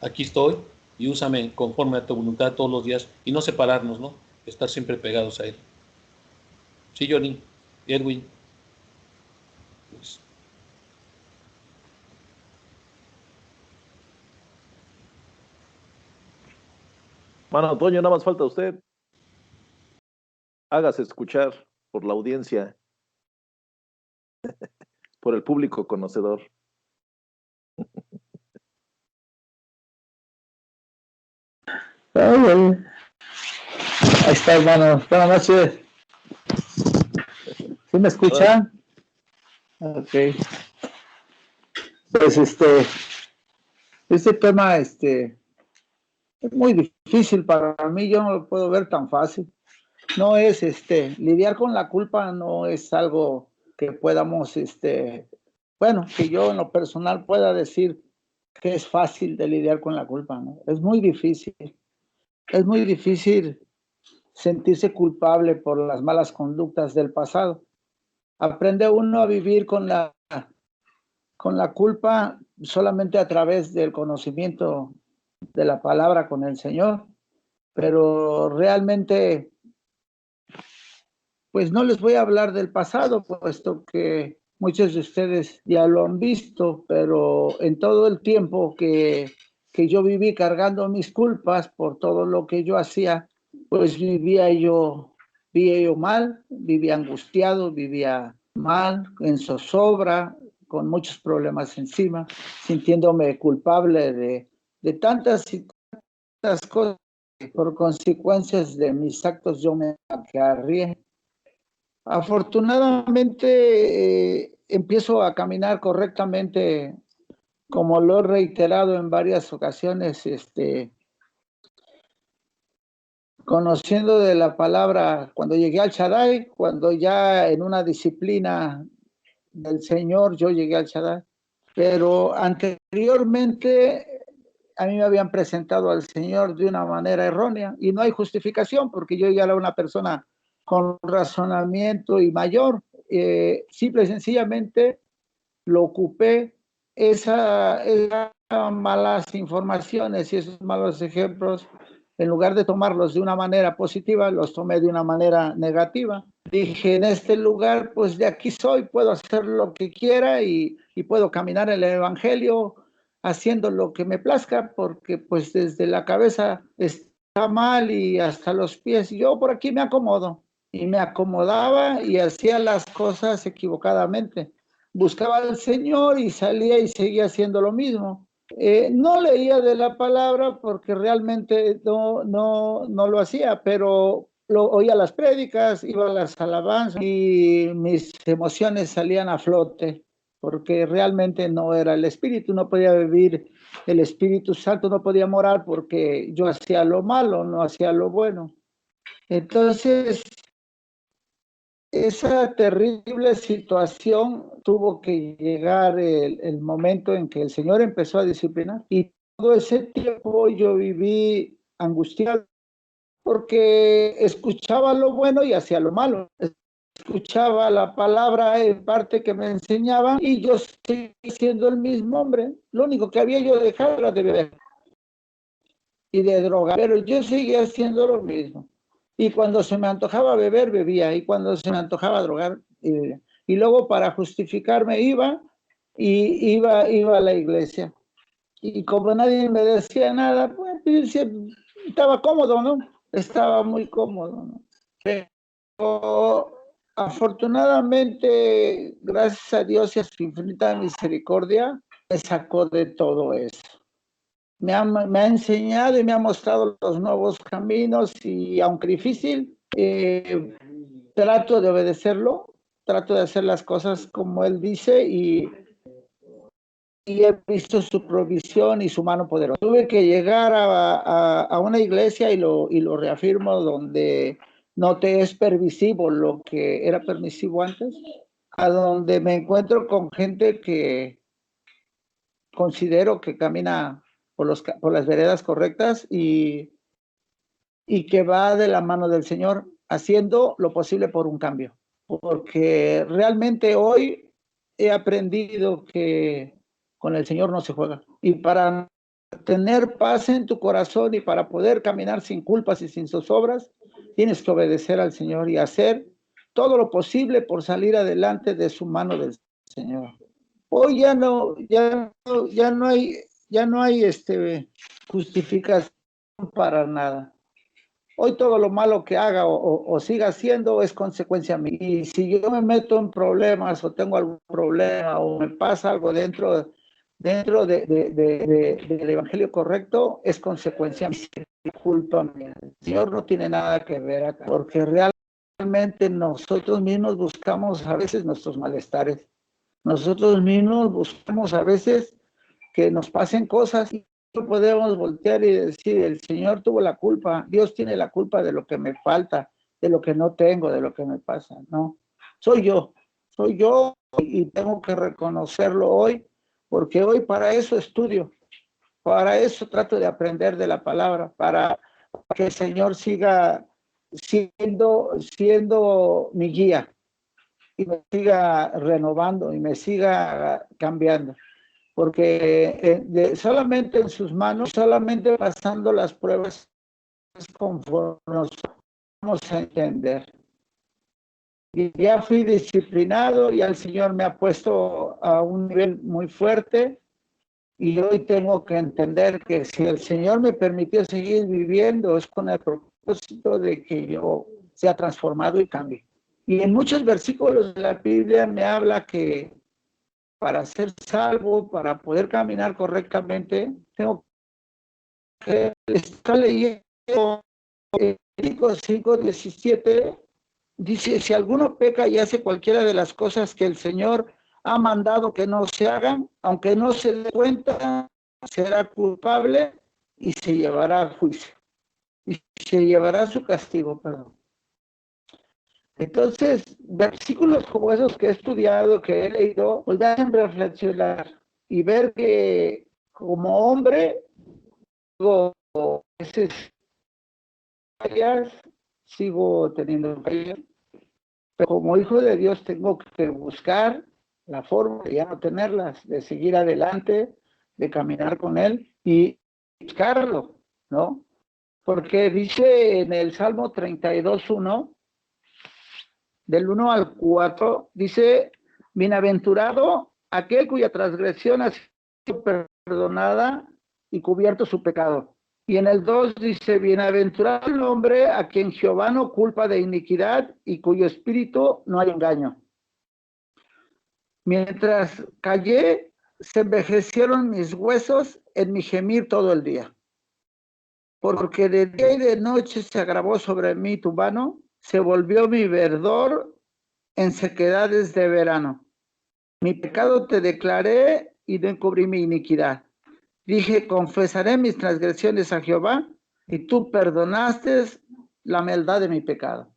aquí estoy y úsame conforme a tu voluntad todos los días y no separarnos, ¿no? Estar siempre pegados a Él. Sí, Johnny, Edwin. Pues. Mano Toño, nada más falta usted. Hágase escuchar por la audiencia, por el público conocedor. Ahí está, hermano. Buenas noches. ¿Sí me escuchan? Ok. Pues este tema es muy difícil para mí, yo no lo puedo ver tan fácil. No es lidiar con la culpa no es algo que podamos bueno, que yo en lo personal pueda decir que es fácil de lidiar con la culpa, ¿no? Es muy difícil. Es muy difícil sentirse culpable por las malas conductas del pasado. Aprende uno a vivir con la culpa solamente a través del conocimiento de la palabra con el Señor, pero realmente, pues no les voy a hablar del pasado, puesto que muchos de ustedes ya lo han visto, pero en todo el tiempo que yo viví cargando mis culpas por todo lo que yo hacía, pues vivía yo mal, vivía angustiado, vivía mal, en zozobra, con muchos problemas encima, sintiéndome culpable de tantas y tantas cosas. Por consecuencias de mis actos yo me acarrié. Afortunadamente empiezo a caminar correctamente, como lo he reiterado en varias ocasiones, conociendo de la palabra, cuando llegué al Shaddai, cuando ya en una disciplina del Señor yo llegué al Shaddai, pero anteriormente a mí me habían presentado al Señor de una manera errónea y no hay justificación porque yo ya era una persona con razonamiento y mayor. Simple y sencillamente lo ocupé esas malas informaciones y esos malos ejemplos, en lugar de tomarlos de una manera positiva, los tomé de una manera negativa. Dije, en este lugar, pues de aquí soy, puedo hacer lo que quiera y puedo caminar en el Evangelio haciendo lo que me plazca, porque pues desde la cabeza está mal y hasta los pies, yo por aquí me acomodo. Y me acomodaba y hacía las cosas equivocadamente. Buscaba al Señor y salía y seguía haciendo lo mismo. No leía de la palabra porque realmente no lo hacía, pero oía las prédicas, iba a las alabanzas y mis emociones salían a flote porque realmente no era el Espíritu, no podía vivir el Espíritu Santo, no podía morar porque yo hacía lo malo, no hacía lo bueno. Entonces, esa terrible situación tuvo que llegar el momento en que el Señor empezó a disciplinar y todo ese tiempo yo viví angustiado porque escuchaba lo bueno y hacía lo malo. Escuchaba la palabra en parte que me enseñaban y yo seguía siendo el mismo hombre. Lo único que había yo dejado era de beber y de drogar, pero yo seguía haciendo lo mismo. Y cuando se me antojaba beber, bebía, y cuando se me antojaba drogar, y luego para justificarme iba a la iglesia. Y como nadie me decía nada, pues estaba cómodo, ¿no? Estaba muy cómodo, ¿no? Pero afortunadamente, gracias a Dios y a su infinita misericordia, me sacó de todo eso. Me ha enseñado y me ha mostrado los nuevos caminos y aunque difícil, trato de obedecerlo, trato de hacer las cosas como él dice y he visto su provisión y su mano poderosa. Tuve que llegar a una iglesia y lo reafirmo donde no te es permisivo lo que era permisivo antes, a donde me encuentro con gente que considero que camina por las veredas correctas y que va de la mano del Señor haciendo lo posible por un cambio. Porque realmente hoy he aprendido que con el Señor no se juega. Y para tener paz en tu corazón y para poder caminar sin culpas y sin zozobras, tienes que obedecer al Señor y hacer todo lo posible por salir adelante de su mano del Señor. Hoy ya no hay justificación para nada. Hoy todo lo malo que haga o siga haciendo es consecuencia mía. Y si yo me meto en problemas o tengo algún problema o me pasa algo dentro del evangelio correcto, es consecuencia mía, culpa mía. El Señor no tiene nada que ver acá, porque realmente nosotros mismos buscamos a veces nuestros malestares. Nosotros mismos buscamos a veces que nos pasen cosas y no podemos voltear y decir, el Señor tuvo la culpa, Dios tiene la culpa de lo que me falta, de lo que no tengo, de lo que me pasa. No, soy yo y tengo que reconocerlo hoy, porque hoy para eso estudio, para eso trato de aprender de la palabra, para que el Señor siga siendo mi guía y me siga renovando y me siga cambiando. Porque solamente en sus manos, solamente pasando las pruebas conforme nos vamos a entender. Y ya fui disciplinado y el Señor me ha puesto a un nivel muy fuerte y hoy tengo que entender que si el Señor me permitió seguir viviendo es con el propósito de que yo sea transformado y cambie. Y en muchos versículos de la Biblia me habla que para ser salvo, para poder caminar correctamente, tengo que estar leyendo Levítico 5:17. Dice, si alguno peca y hace cualquiera de las cosas que el Señor ha mandado que no se hagan, aunque no se dé cuenta, será culpable y se llevará a juicio. Y se llevará su castigo, perdón. Entonces, versículos como esos que he estudiado, que he leído, pues me hacen reflexionar y ver que como hombre, digo, a veces fallas, sigo teniendo fallas, pero como hijo de Dios tengo que buscar la forma de ya no tenerlas, de seguir adelante, de caminar con Él y buscarlo, ¿no? Porque dice en el Salmo 32:1, del 1 al 4, dice, bienaventurado aquel cuya transgresión ha sido perdonada y cubierto su pecado. Y en el 2 dice, bienaventurado el hombre a quien Jehová no culpa de iniquidad y cuyo espíritu no hay engaño. Mientras callé, se envejecieron mis huesos en mi gemir todo el día. Porque de día y de noche se agravó sobre mí tu mano, se volvió mi verdor en sequedades de verano. Mi pecado te declaré y no encubrí mi iniquidad. Dije, confesaré mis transgresiones a Jehová, y tú perdonaste la maldad de mi pecado.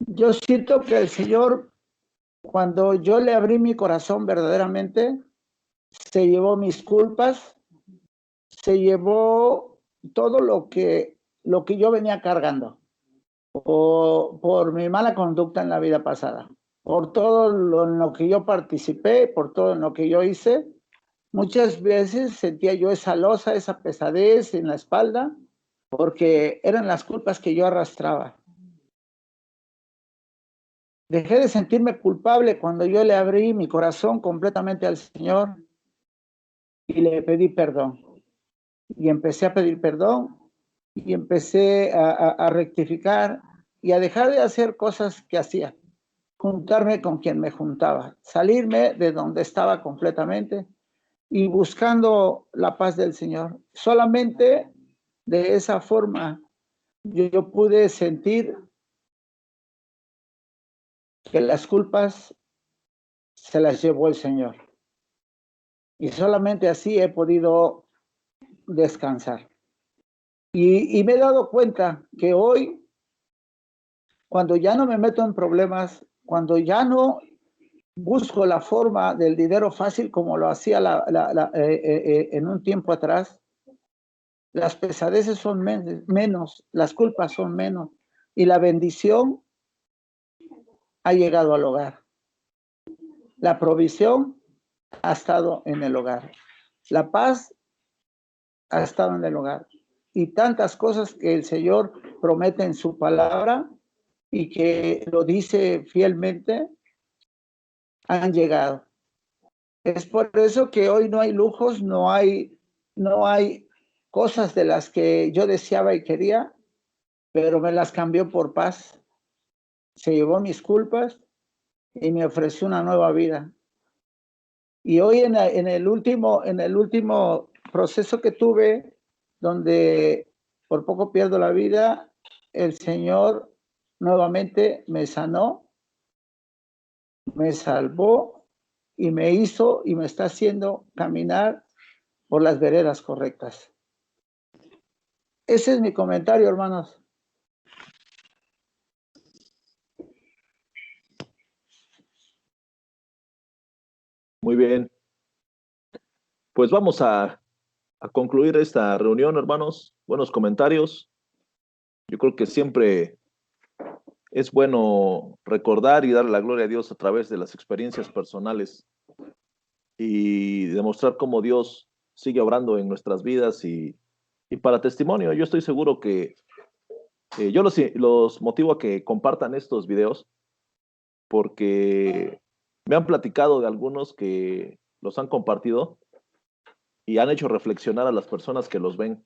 Yo siento que el Señor, cuando yo le abrí mi corazón verdaderamente, se llevó mis culpas, se llevó todo lo que yo venía cargando por mi mala conducta en la vida pasada, por todo en lo que yo participé, por todo en lo que yo hice. Muchas veces sentía yo esa losa, esa pesadez en la espalda, porque eran las culpas que yo arrastraba. Dejé de sentirme culpable cuando yo le abrí mi corazón completamente al Señor y le pedí perdón. Y empecé a pedir perdón y empecé a rectificar y a dejar de hacer cosas que hacía. Juntarme con quien me juntaba, salirme de donde estaba completamente y buscando la paz del Señor. Solamente de esa forma yo pude sentir que las culpas se las llevó el Señor. Y solamente así he podido descansar. Y me he dado cuenta que hoy, cuando ya no me meto en problemas, cuando ya no busco la forma del dinero fácil como lo hacía en un tiempo atrás, las pesadeces son menos, las culpas son menos y la bendición ha llegado al hogar. La provisión ha estado en el hogar. La paz ha estado en el hogar. Y tantas cosas que el Señor promete en su palabra y que lo dice fielmente, han llegado. Es por eso que hoy no hay lujos, no hay cosas de las que yo deseaba y quería, pero me las cambió por paz. Se llevó mis culpas y me ofreció una nueva vida. Y hoy en el último proceso que tuve, donde por poco pierdo la vida, el Señor nuevamente me sanó, me salvó y me hizo y me está haciendo caminar por las veredas correctas. Ese es mi comentario, hermanos. Muy bien. Pues vamos a concluir esta reunión, hermanos. Buenos comentarios. Yo creo que siempre es bueno recordar y dar la gloria a Dios a través de las experiencias personales y demostrar cómo Dios sigue obrando en nuestras vidas y para testimonio. Yo estoy seguro que yo los motivo a que compartan estos videos porque me han platicado de algunos que los han compartido y han hecho reflexionar a las personas que los ven,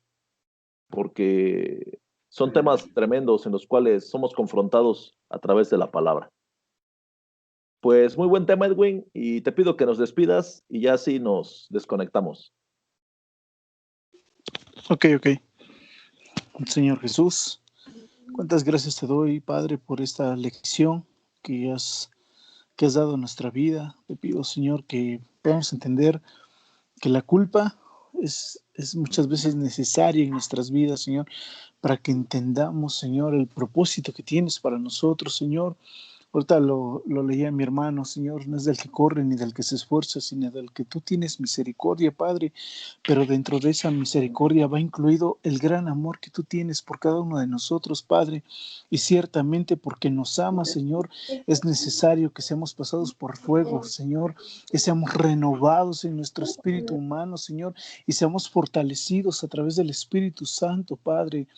porque son temas tremendos en los cuales somos confrontados a través de la palabra. Pues muy buen tema, Edwin, y te pido que nos despidas y ya así nos desconectamos. Ok. Señor Jesús, cuántas gracias te doy, Padre, por esta lección que has dado a nuestra vida. Te pido, Señor, que podamos entender que la culpa es muchas veces necesaria en nuestras vidas, Señor, para que entendamos, Señor, el propósito que tienes para nosotros, Señor. Ahorita lo leía mi hermano, Señor, no es del que corre ni del que se esfuerza, sino del que tú tienes misericordia, Padre, pero dentro de esa misericordia va incluido el gran amor que tú tienes por cada uno de nosotros, Padre, y ciertamente porque nos amas, Señor, es necesario que seamos pasados por fuego, Señor, que seamos renovados en nuestro espíritu humano, Señor, y seamos fortalecidos a través del Espíritu Santo, Padre.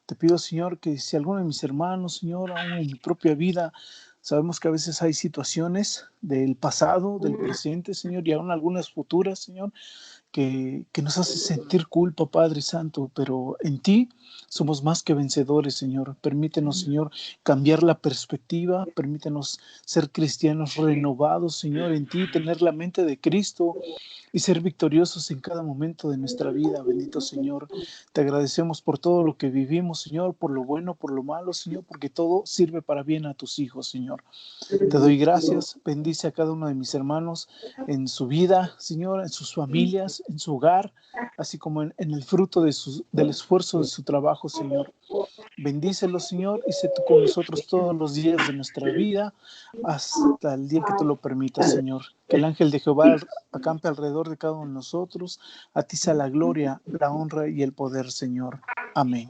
Te pido, Señor, que si alguno de mis hermanos, Señor, aún en mi propia vida, sabemos que a veces hay situaciones del pasado, del presente, Señor, y aún algunas futuras, Señor, que nos hace sentir culpa, Padre Santo, pero en ti somos más que vencedores, Señor. Permítenos, Señor, cambiar la perspectiva, permítenos ser cristianos renovados, Señor, en ti, tener la mente de Cristo y ser victoriosos en cada momento de nuestra vida, bendito Señor. Te agradecemos por todo lo que vivimos, Señor, por lo bueno, por lo malo, Señor, porque todo sirve para bien a tus hijos, Señor. Te doy gracias, bendice a cada uno de mis hermanos en su vida, Señor, en sus familias, en su hogar, así como en el fruto del esfuerzo de su trabajo, Señor. Bendícelos, Señor, y sé tú con nosotros todos los días de nuestra vida, hasta el día que tú lo permitas, Señor. Que el ángel de Jehová acampe alrededor de cada uno de nosotros. A ti sea la gloria, la honra y el poder, Señor. Amén.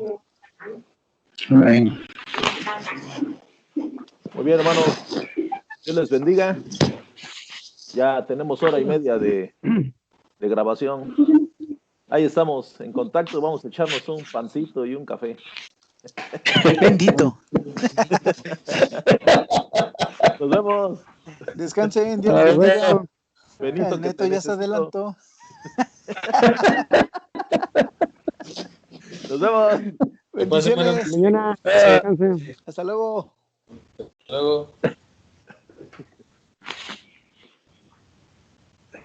Amén. Muy bien, hermanos. Dios les bendiga. Ya tenemos 1:30 de grabación. Ahí estamos en contacto. Vamos a echarnos un pancito y un café. Bendito. Nos vemos. Descansen, Dios los bendiga. Benito, El que Neto te ya se necesito. adelantó. Nos vemos. Que pasen buenas Bendiciones. Mañana, descansen. Hasta luego. Luego.